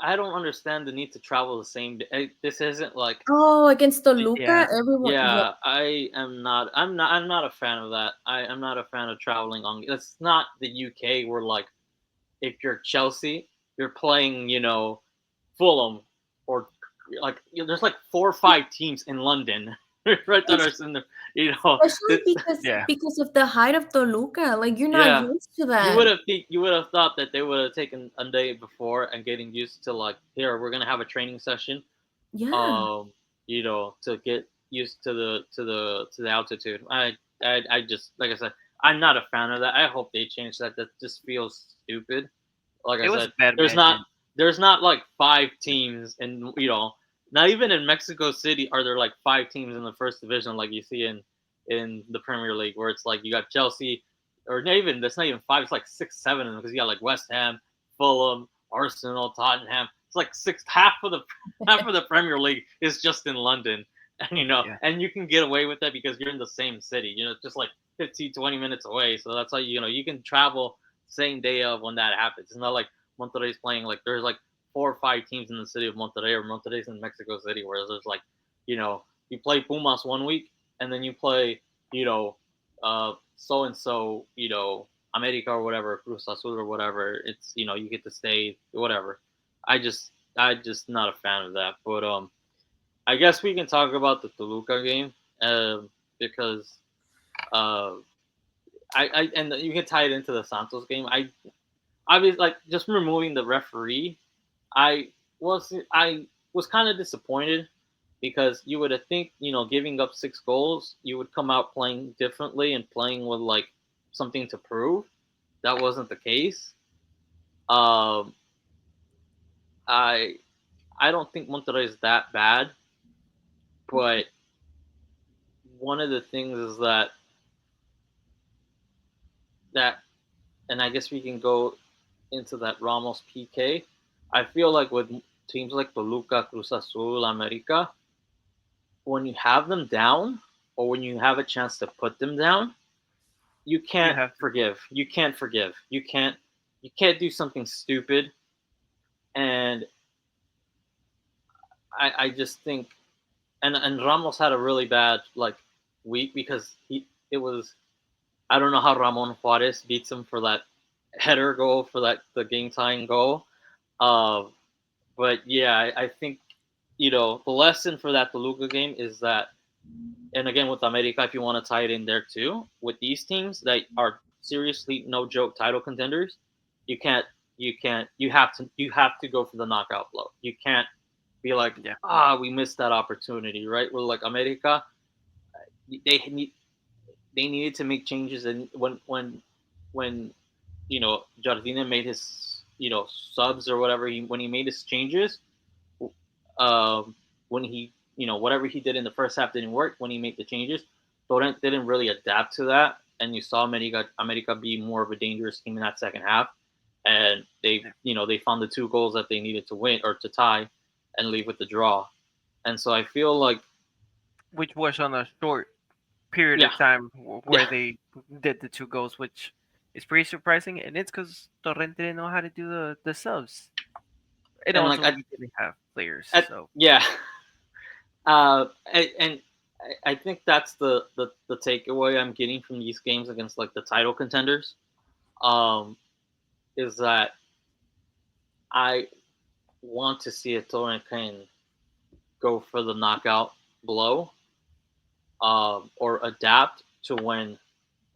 I don't understand the need to travel the same day. This isn't like Oh, against Toluca, Yeah. everyone. Yeah, yeah, I am not. I'm not a fan of that. I'm not a fan of traveling on. It's not the UK where like if you're Chelsea, you're playing Fulham or like there's like 4 or 5 teams in London right that are it's in the you know especially it's Yeah. because of the height of Toluca. Like you're not yeah. used to that. You would have thought that they would have taken a day before and getting used to like here we're gonna have a training session Yeah. to get used to the altitude. I just like I said, I'm not a fan of that. I hope they change that. That just feels stupid. Like I It was said, bad there's not management. there's not like 5 teams and not even in Mexico City are there like 5 teams in the first division like you see in the Premier League where it's like you got Chelsea or not even that's not even 5, it's like 6 7 of them because you got like West Ham, Fulham, Arsenal, Tottenham. It's like six half of the Premier League is just in London. And Yeah. and you can get away with that because you're in the same city. It's just like 15, 20 minutes away. So that's how you can travel same day of when that happens. It's not like Monterrey's playing like there's like 4 or 5 teams in the city of Monterrey or Monterrey's in Mexico City, whereas there's like, you play Pumas one week and then you play, so and so, America or whatever, Cruz Azul or whatever. It's you get to stay whatever. I just not a fan of that. But I guess we can talk about the Toluca game because uh, I and you can tie it into the Santos game. I was like just removing the referee. I I was kind of disappointed because you would have think giving up 6 goals you would come out playing differently and playing with like something to prove. That wasn't the case. Um, I I don't think Monterrey is that bad, but one of the things is that and I guess we can go into that Ramos PK. I feel like with teams like Toluca, Cruz Azul, America, when you have them down or when you have a chance to put them down, you You can't have to. forgive. You can't forgive. You can't do something stupid. And I just think and Ramos had a really bad like week because he it was I don't know how Ramon Juarez beats him for that header goal for that the game tying goal. Uh, but yeah, I think the lesson for that Toluca game is that, and again with America, if you want to tie it in there too, with these teams that are seriously no joke title contenders, you can't, you have to go for the knockout blow. You can't be like, Yeah. we missed that opportunity, right? With like America, they need they needed to make changes, and when Jardine made subs or whatever, when he made his changes, um, when he whatever he did in the first half didn't work. When he made the changes, Torrent didn't really adapt to that, and you saw America be more of a dangerous team in that second half, and they found the two goals that they needed to win or to tie, and leave with the draw. And so I feel like, which was on a short period yeah, of time yeah, where they did the two goals, which is pretty surprising, and it's because Torrent didn't know how to do the subs. And and like also we didn't have players, so yeah, and I think that's the takeaway I'm getting from these games against like the title contenders, um, is that I want to see if Torrent can go for the knockout blow, or adapt to when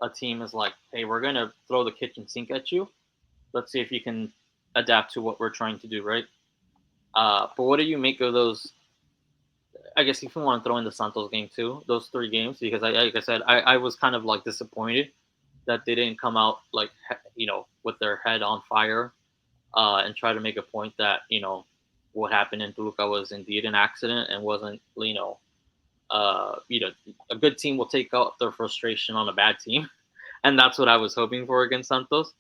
a team is like, hey, we're gonna throw the kitchen sink at you. Let's see if you can adapt to what we're trying to do, right? But what do you make of those? I guess if you want to throw in the Santos game too, those three games, because like I said, I was kind of like disappointed that they didn't come out like with their head on fire, and try to make a point that what happened in Toluca was indeed an accident and wasn't a good team will take out their frustration on a bad team, and that's what I was hoping for against Santos.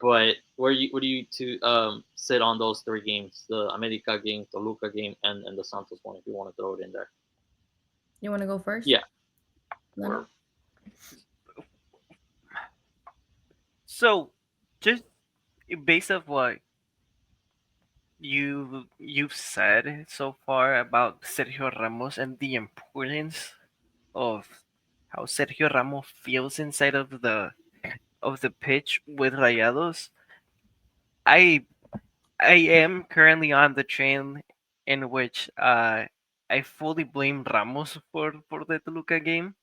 But where do you to sit on those three games, the America game, the Luca game, and the Santos one, if you want to throw it in there? You want to go first? Yeah. Lena? so just based off what you've said so far about Sergio Ramos and the importance of how Sergio Ramos feels inside of the pitch with Rayados. I I am currently on the train in which I fully blame Ramos for the Toluca game.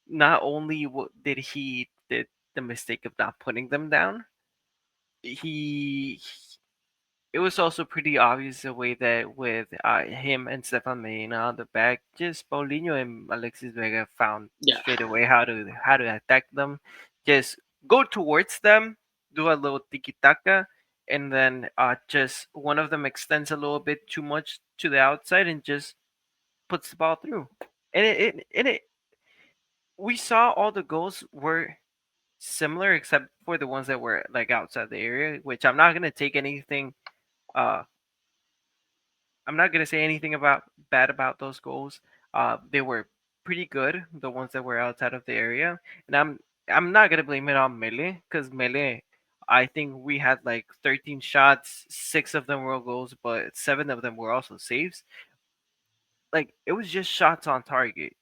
Not only did he did the mistake of not putting them down, he it was also pretty obvious the way that with him and Stefan Medina on the back, just Paulinho and Alexis Vega found Yeah. straight away how to attack them. Just go towards them, do a little tiki taka, and then just one of them extends a little bit too much to the outside and just puts the ball through. And it we saw all the goals were similar except for the ones that were like outside the area, which uh I'm not gonna say anything about bad about those goals. They were pretty good, the ones that were outside of the area, and I'm not gonna blame it on Mele because Mele, I think we had like 13 shots, six of them were goals, but seven of them were also saves. Like it was just shots on target,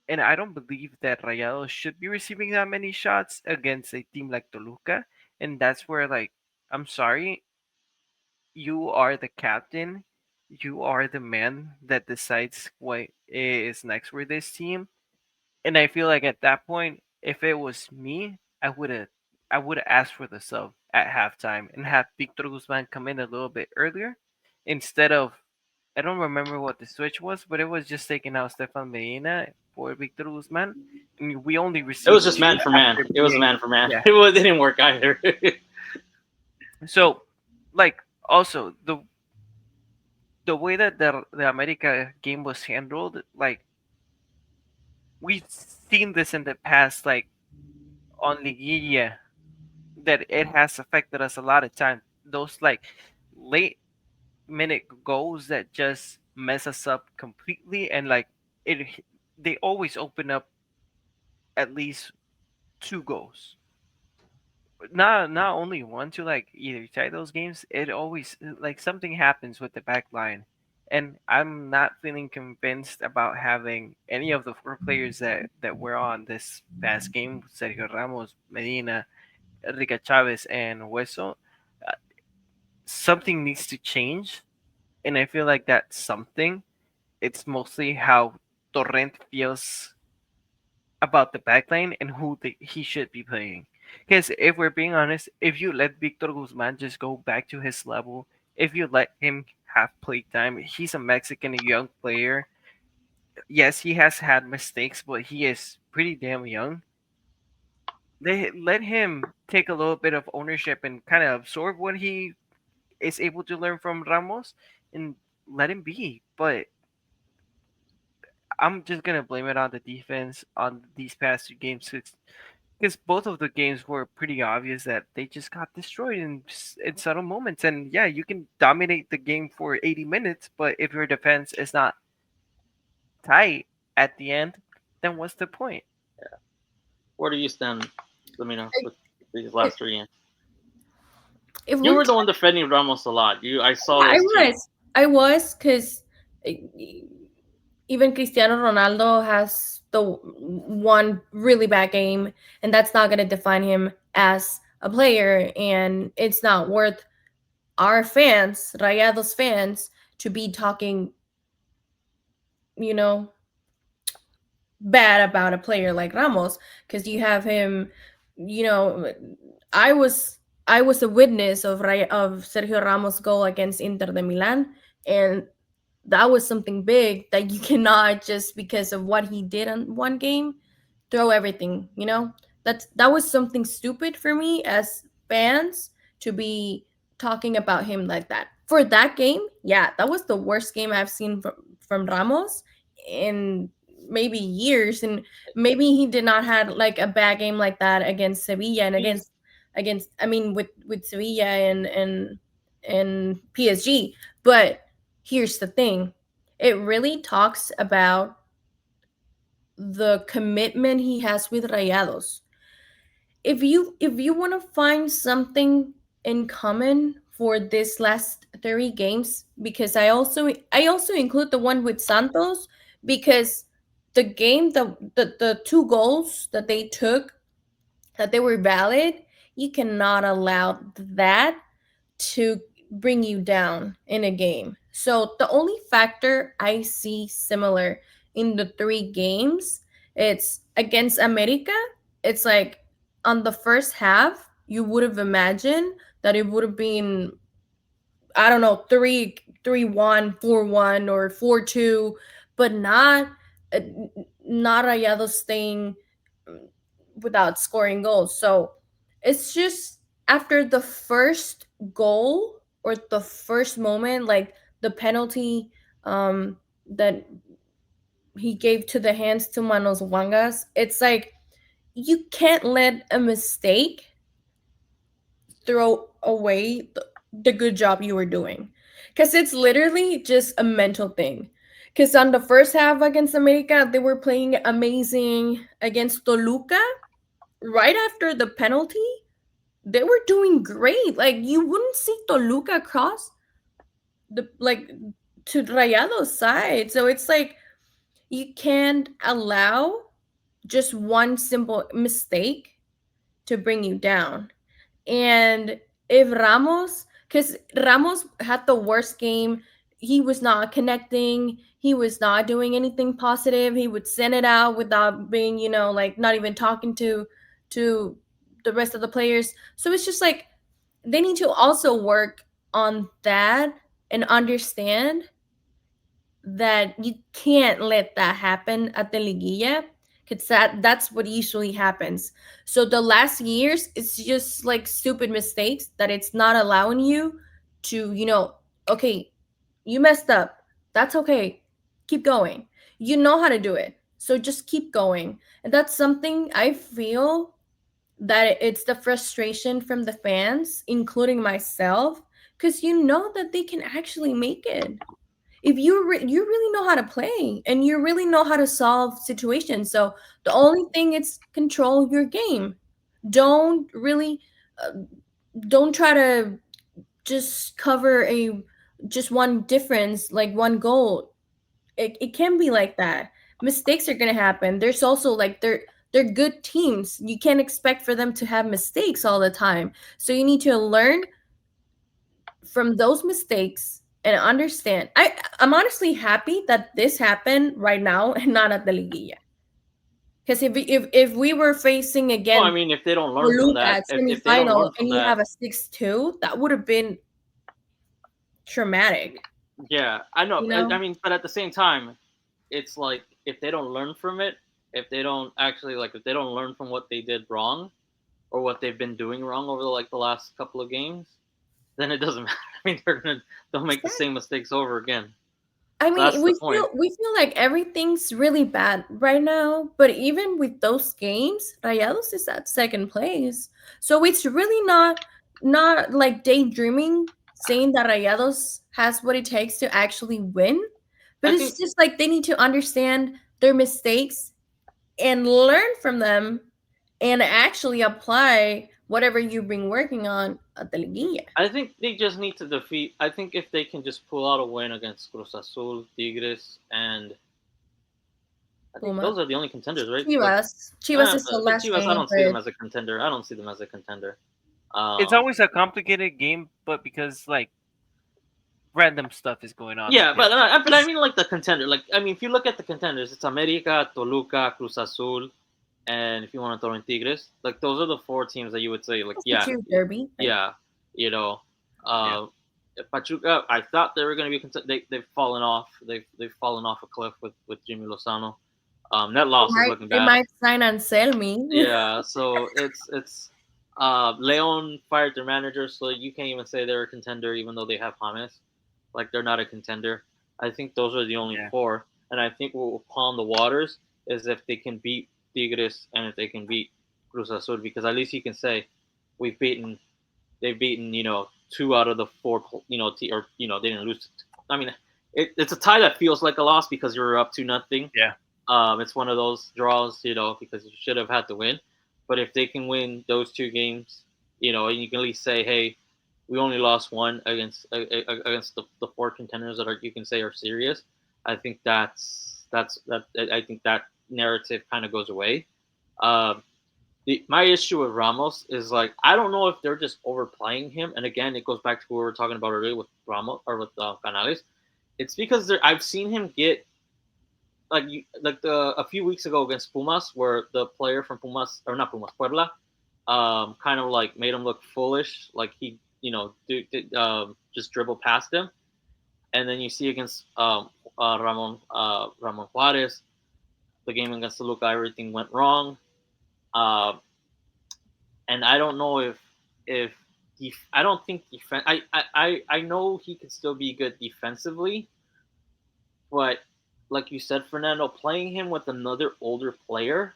and I don't believe that Rayados should be receiving that many shots against a team like Toluca, and that's where like I'm sorry, you are the captain. You are the man that decides what is next for this team. And I feel like at that point, if it was me, I would have asked for the sub at halftime and have Victor Guzman come in a little bit earlier instead of I don't remember what the switch was, but it was just taking out Stefan Medina for Victor Guzman. And we only It was received just two man for man. after It was being man for man. yeah. It didn't work either. So like also the way that the America game was handled, like we've seen this in the past, like on Liguilla, that it has affected us a lot of time. Those like late minute goals that just mess us up completely, and like it, they always open up at least two goals. Not only one to like either tie those games. It always like something happens with the back line, and I'm not feeling convinced about having any of the four players that were on this past game: Sergio Ramos, Medina, Enrique Chavez, and Hueso. Uh, Something needs to change, and I feel like that something. It's mostly how Torrent feels about the backline and he should be playing. Because if we're being honest, if you let Victor Guzman just go back to his level, if you let him have play time, he's a Mexican, a young player. Yes, he has had mistakes, but he is pretty damn young. They let him take a little bit of ownership and kind of absorb what he is able to learn from Ramos, and let him be. But I'm just gonna blame it on the defense on these past 2 games, because both of the games were pretty obvious that they just got destroyed in subtle moments. And yeah, you can dominate the game for 80 minutes, but if your defense is not tight at the end, then what's the point? Where do you stand? Let me know I- with these last 3 games. If You we're were the one defending Ramos a lot. I saw Yeah, those tweets. I was, because even Cristiano Ronaldo has the one really bad game, and that's not going to define him as a player. And it's not worth our fans, Rayados fans, to be talking, you know, bad about a player like Ramos, because you have him, you know, I was I was a witness of Sergio Ramos' goal against Inter de Milan, and that was something big that you cannot, just because of what he did in one game, throw everything, that was something stupid for me as fans to be talking about him like that. For that game, yeah, that was the worst game I've seen from Ramos in maybe years. And maybe he did not had like a bad game like that against Sevilla and He's against I mean with Sevilla and PSG. But here's the thing, it really talks about the commitment he has with Rayados. If you want to find something in common for this last 30 games, because I also include the one with Santos, because the game, the two goals that they took, that they were valid, you cannot allow that to bring you down in a game. So the only factor I see similar in the 3 games, it's against America. It's like on the first half, you would have imagined that it would have been, I don't know, 3-1, 4-1, or 4-2, but uh, not Rayados staying without scoring goals. So it's just after the first goal, or the first moment, like the penalty that he gave to the hands to Manos Wangas, it's like you can't let a mistake throw away the good job you were doing. Because it's literally just a mental thing. Because on the first half against America, they were playing amazing. Against Toluca, right after the penalty, they were doing great. Like, you wouldn't see Toluca cross the like to Rayado's side. So it's like you can't allow just one simple mistake to bring you down. And if because Ramos had the worst game, he was not connecting, he was not doing anything positive. He would send it out without being, like not even talking to the rest of the players. So it's just like they need to also work on that and understand that you can't let that happen at the liguilla, because that's what usually happens. So the last years, it's just like stupid mistakes that it's not allowing you to, okay, you messed up, that's okay, keep going, you know how to do it, so just keep going. And that's something I feel that it's the frustration from the fans, including myself, because you know that they can actually make it if you really know how to play and you really know how to solve situations. So the only thing is control your game. Don't really uh, don't try to just cover a just one difference, like one goal. It can be like that. Mistakes are gonna happen. There's also like they're good teams. You can't expect for them to have mistakes all the time. So you need to learn from those mistakes and understand. I'm honestly happy that this happened right now and not at the liguilla. Because if we were facing well, I again mean, if they don't learn from Toluca that, at if they don't semifinal learn and from you that, have a 6-2, that would have been traumatic. yeah, I know. You know, I mean, but at the same time, it's like if they don't learn from it, if they don't actually like, if they don't learn from what they did wrong or what they've been doing wrong over the last couple of games, then it doesn't matter. mean, they'll make the same mistakes over again. I So that's mean, the we point. feel like everything's really bad right now, but even with those games, Rayados is at second place. So it's really not like daydreaming saying that Rayados has what it takes to actually win, but I think it's just like they need to understand their mistakes and learn from them and actually apply whatever you've been working on at the Liguilla. I think they just need to defeat. I think if they can just pull out a win against Cruz Azul, Tigres, and I think Puma. those are the only contenders, right? Like, Chivas is the last Chivas, I game, don't see them but as a contender. I don't see them as a contender. It's Um, always a complicated game, but because like random stuff is going on the yeah, pitch. but I mean like the contender. Like I mean, if you look at the contenders, it's America, Toluca, Cruz Azul, and if you want to throw in Tigres, like those are the four teams that you would say like it's the yeah, two derby, right? yeah, you know. Yeah. Uh, Pachuca, I thought they were going to be. They've fallen off. They've fallen off a cliff with Jimmy Lozano. That loss is looking They bad. might sign and sell me. Yeah, so it's Leon fired their manager, so you can't even say they're a contender, even though they have James. Like they're not a contender. I think those are the only Yeah. four, and I think what will calm the waters is if they can beat Tigres and if they can beat Cruz Azul, because at least you can say we've beaten. They've beaten two out of the four. Or they didn't lose. I mean, it's a tie that feels like a loss because you're up to nothing. Yeah. It's one of those draws, because you should have had to win. But if they can win those two games, and you can at least say, hey, we only lost one against the four contenders that you can say are serious. I think that I think that narrative kind of goes away. Um, my issue with Ramos is like I don't know if they're just overplaying him, and again, it goes back to what we were talking about earlier with Ramos or with Canales. It's because I've seen him get a few weeks ago against Pumas, where the player from Pumas or not Pumas Puebla, kind of like made him look foolish, like he just dribbled past him, and then you see against Ramon Juarez, the game against Toluca, everything went wrong, uh, and I don't know if I don't think defense. I know he could still be good defensively, but like you said, Fernando, playing him with another older player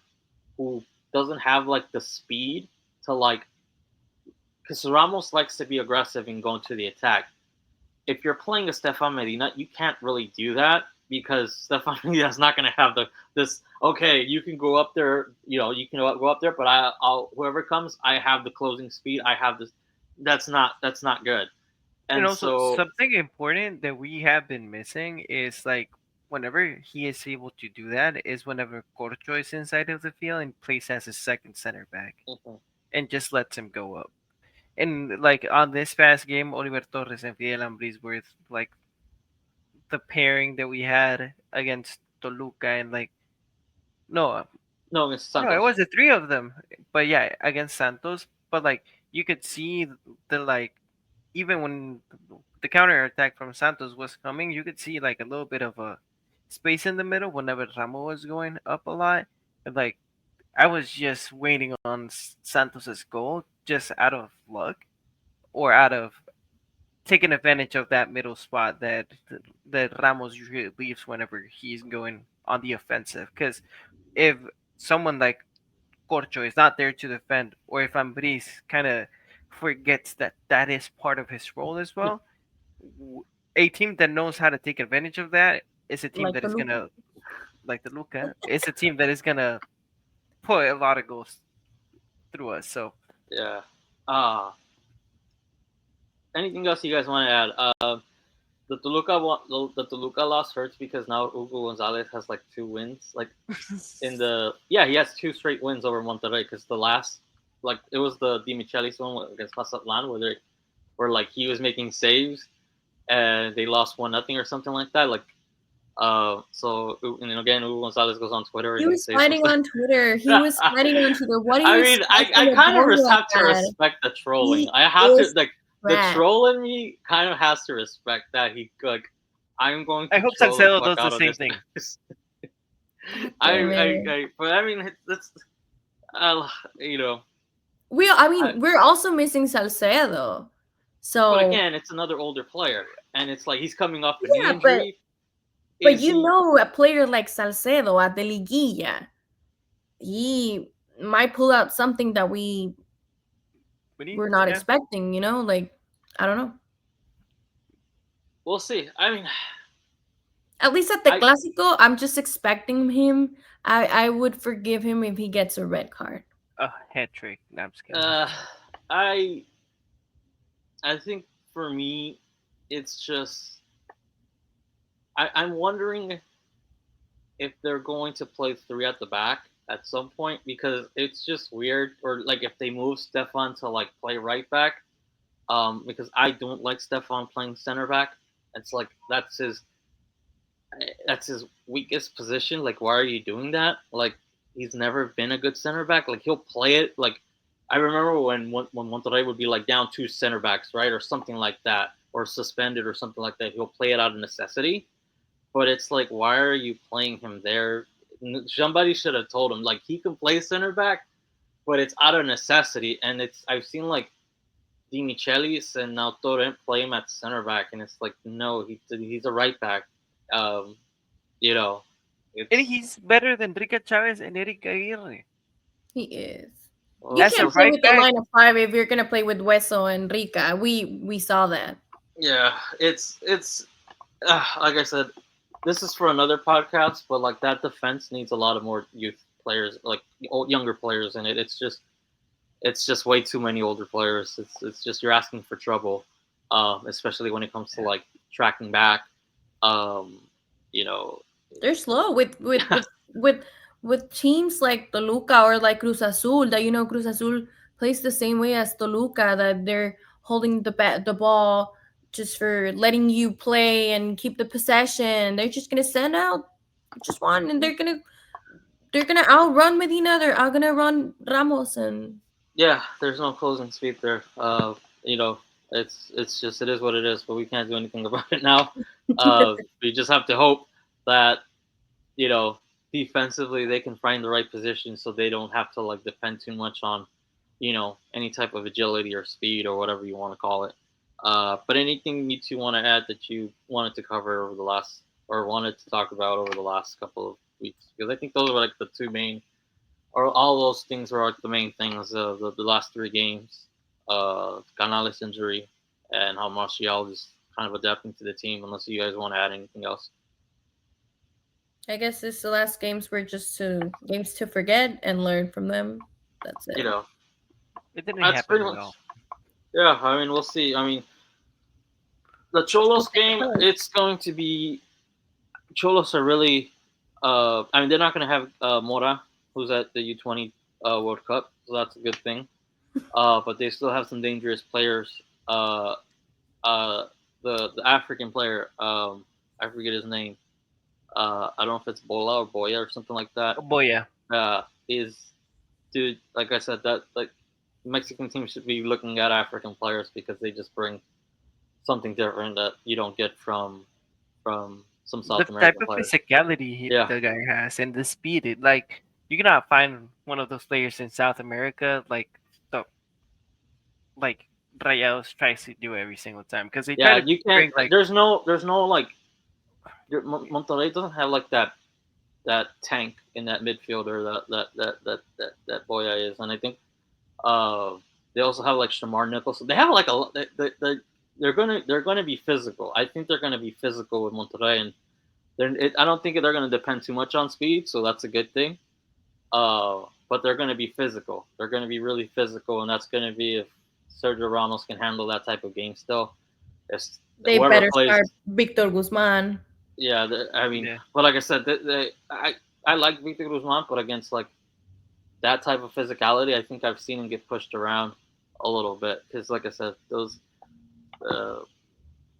who doesn't have like the speed to like, because Ramos likes to be aggressive and go to the attack. If you're playing a Stefan Medina, you can't really do that because Stefan Medina is not going to have this. Okay, you can go up there, you can go up there, but I'll whoever comes, I have the closing speed. I have this. That's not good. And And also so something important that we have been missing is like whenever he is able to do that is whenever Corcho is inside of the field and plays as a second center back mhm. and just lets him go up. And like on this past game, Oliver Torres and Fidel Ambris were like the pairing that we had against Toluca and like no, No, it's no, it Santos. was the three of them. But yeah, against Santos. But like you could see the like even when the counter attack from Santos was coming, you could see like a little bit of a space in the middle whenever Ramo was going up a lot. And like I was just waiting on Santos's goal just out of luck or out of taking advantage of that middle spot that Ramos usually leaves whenever he's going on the offensive. Because if someone like Corcho is not there to defend, or if Ambris kind of forgets that that is part of his role as well, a team that knows how to take advantage of that is a team Like that the is Luca. gonna like the Luca. It's a team that is gonna put a lot of goals through us. So Yeah. Uh Anything else you guys want to add? The Toluca loss hurts because now Hugo Gonzalez has like 2 wins. Like he has 2 straight wins over Monterrey because the last, like it was the Di Michelis one against Mazatlan where like he was making saves and they lost 1-0 or something like that. Like so and again Hugo Gonzalez goes on Twitter He and he was says fighting something. on Twitter. He was fighting on Twitter. What do you I mean, expect from I a kind of boy like have to that? respect the trolling. He I have to is like the trash. troll in me kind of has to respect that he like I'm going I to hope troll the Salcedo fuck does the out of same this. thing. Damn it. But I mean, that's you know, I I, mean, we're also missing Salcedo. But So again, it's another older player, and it's like he's coming off a knee yeah, but injury. but Is you he? know, a player like Salcedo at the Liguilla, he might pull out something that we Really? were not Yeah. expecting. You know, like I don't know. We'll see. I mean, At least at the I Clásico, I'm just expecting him. I would forgive him if he gets a red card. A hat trick. No, I'm just kidding. uh, I I think for me, it's just I'm wondering if they're going to play three at the back at some point because it's just weird, or like if they move Stefan to like play right back, because I don't like Stefan playing center back. It's like that's his weakest position. Like, why are you doing that? Like, he's never been a good center back. Like, he'll play it. Like, I remember when Monterrey would be like down two center backs, right, or something like that, or suspended or something like that. He'll play it out of necessity. But it's like, why are you playing him there? Somebody should have told him like he can play center back, but it's out of necessity. And it's I've seen like Di Michelis and now Torrent play him at center back, and it's like no, he's a right back. Um, you know, And it's he's better than Rica Chavez and Eric Aguirre. He is. well, You As a can't play right with the back, line of five if you're gonna play with Hueso and Rica. We saw that. yeah, it's like I said, this is for another podcast, but like that defense needs a lot of more youth players, like younger players in it. It's just way too many older players. It's just you're asking for trouble, especially when it comes to like tracking back. Um, you know, They're slow with teams like Toluca or like Cruz Azul. That Cruz Azul plays the same way as Toluca. That they're holding the ball just for letting you play and keep the possession. They're just gonna send out just one, and they're gonna outrun Medina. They're out gonna run Ramos, and yeah, there's no closing speed there. You know, it's just it is what it is, but we can't do anything about it now. We just have to hope that you know defensively they can find the right position so they don't have to like depend too much on any type of agility or speed or whatever you want to call it. But anything you two want to add that you wanted to cover over the last or wanted to talk about over the last couple of weeks? Because I think those were like the two main or all those things were like the main things. The last three games, Canales injury, and how Martial is kind of adapting to the team. Unless you guys want to add anything else, I guess this the last games were just games to forget and learn from them. That's you it. know, it didn't that's happen pretty at much. all. Yeah, I mean, we'll see. I mean, the Cholos game, it's going to be Cholos are really. I mean, they're not going to have Mora, who's at the U20 World Cup, so that's a good thing. But they still have some dangerous players. Uh, the African player, I forget his name. I don't know if it's Bola or Boya or something like that. Oh boy, yeah. Is dude, like I said, that like Mexican teams should be looking at African players because they just bring something different that you don't get from some The South type American of players. physicality Yeah, the guy has and the speed, like you cannot find one of those players in South America the like Rayados tries to do every single time because they try yeah. to You can't. bring like There's no like. Monterrey doesn't have like that tank in that midfielder that Boya is, and I think uh, they also have like Shamar Nichols. They have like they're gonna be physical. I think they're gonna be physical with Monterrey, and I don't think they're gonna depend too much on speed, so that's a good thing. But they're gonna be physical. They're gonna be really physical, and that's gonna be if Sergio Ramos can handle that type of game still. If They whoever better plays, start Victor Guzman. yeah, I mean, yeah. but like I said, I like Victor Guzman, but against like that type of physicality, I think I've seen him get pushed around a little bit because, like I said, those uh,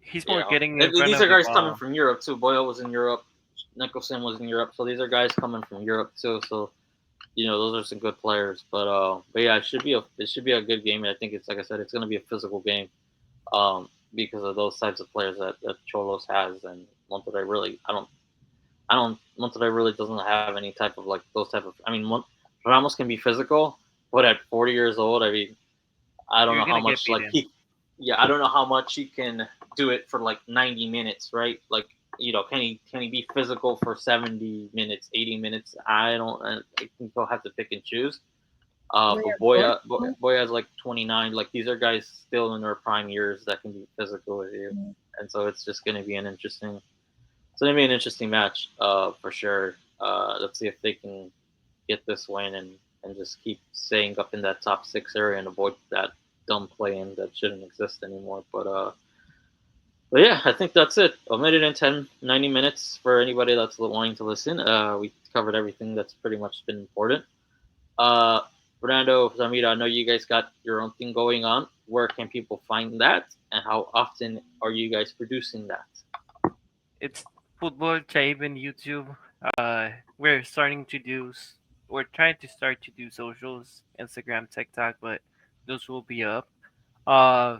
He's more getting in front these of are the guys coming ball. from Europe too. Boyle was in Europe, Nicholson was in Europe, so these are guys coming from Europe too. So those are some good players. But yeah, it should be a good game. And I think it's like I said, it's going to be a physical game because of those types of players that Cholos has and Monterrey really. I don't. Monterrey really doesn't have any type of like those type of. I mean, Ramos can be physical, but at 40 years old, I mean, I don't You're know how gonna get much like beaten. yeah, I don't know how much he can do it for like 90 minutes, right? Like, can he be physical for 70 minutes, 80 minutes? I think he'll have to pick and choose. We But are bored. Boya's like 29. Like these are guys still in their prime years that can be physical with you, and so it's just gonna be an interesting match, for sure. Let's see if they can get this win and just keep staying up in that top six area and avoid that dumb play-in that shouldn't exist anymore. But yeah, I think that's it. A minute and 10, 90 minutes for anybody that's wanting to listen. We covered everything that's pretty much been important. Uh, Fernando, Zamira, I know you guys got your own thing going on. Where can people find that, and how often are you guys producing that? It's football Chaib and YouTube. We're starting to we're trying to start to do socials, Instagram, TikTok, but those will be up. Uh,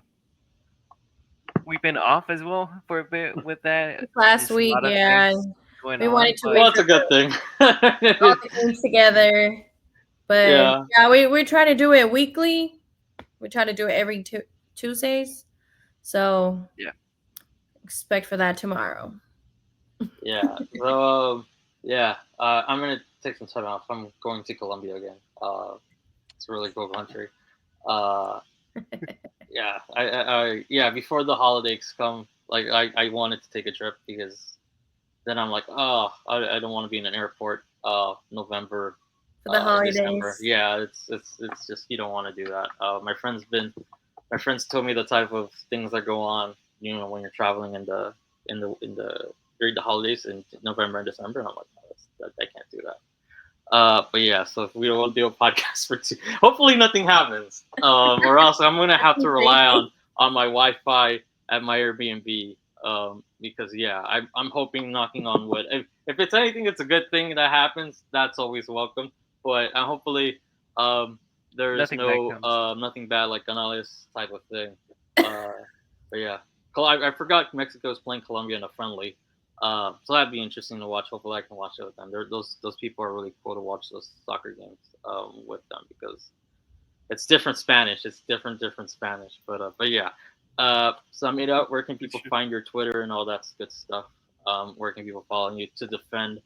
we've been off as well for a bit with that. Last There's a week, lot of yeah, things going we on, wanted to but Well, wait that's for a good thing. all the games together, but Yeah, yeah, we try to do it weekly. We try to do it every Tuesdays, so yeah, expect for that tomorrow. yeah. So, yeah, I'm gonna take some time off. I'm going to Colombia again. It's a really cool country. Uh, yeah, yeah. Before the holidays come, like I wanted to take a trip because then I'm like, oh, I don't want to be in an airport. November, For the in December. holidays. Yeah, it's just you don't want to do that. My friends told me the type of things that go on, when you're traveling in the during the holidays in November and December, and I'm like, oh, I can't do that. But yeah, so if we will do a podcast for two, hopefully nothing happens. Or else I'm gonna have to rely on my Wi-Fi at my Airbnb. Because yeah, I'm hoping, knocking on wood. If it's anything, it's a good thing that happens. That's always welcome. But hopefully, um, there's nothing bad no comes. nothing bad like Canales type of thing. Uh, but yeah, I forgot Mexico's playing Colombia in a friendly. So that'd be interesting to watch. Hopefully, I can watch it with them. Those people are really cool to watch those soccer games, with them, because it's different Spanish. It's different Spanish. But yeah. Samira, where can That's people true. find your Twitter and all that good stuff? Where can people follow you to defend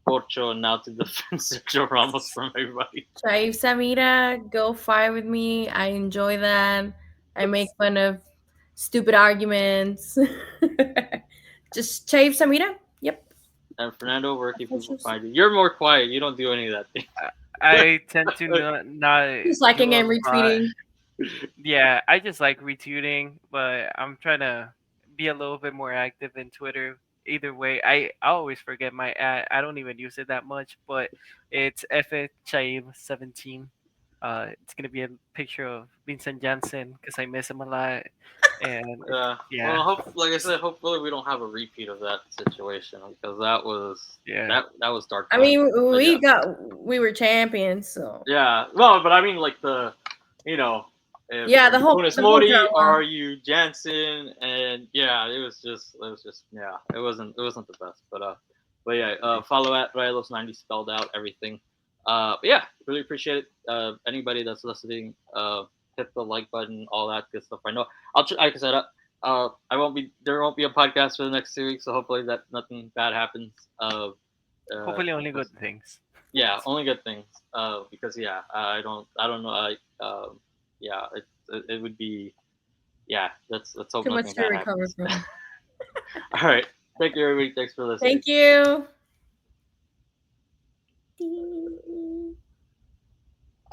Porcho and now to defend Sergio Ramos from everybody? Chaif Samira, go fight with me. I enjoy that. I make fun of stupid arguments. Just Chaif Samira. Yep. And Fernando, where can people Just find you? You're more quiet. You don't do any of that thing. I tend to not do liking a and lot. retweeting. Yeah, I just like retweeting, but I'm trying to be a little bit more active in Twitter. Either way, I always forget my ad. I don't even use it that much, but it's FChaib17. It's gonna be a picture of Vincent Janssen because I miss him a lot, and Well, yeah, like I said, hopefully we don't have a repeat of that situation, because yeah, that was dark I time. mean, But yeah, we were champions, so yeah. Well, but I mean, like you know, yeah, are you Funes the whole Mori or drama. are you Jansen? And yeah, it was just yeah, it wasn't the best. But yeah, follow at Rayados90 spelled out everything. But yeah, really appreciate it. Anybody that's listening, hit the like button, all that good stuff. I know like I said, there won't be a podcast for the next 2 weeks, so hopefully that nothing bad happens. hopefully only Because good things. yeah, only good things. Because yeah, I don't know. Yeah, it would be, yeah. Let's hope Too much nothing to bad recover happens. from. All right, thank you everybody. Thanks for listening. Thank you.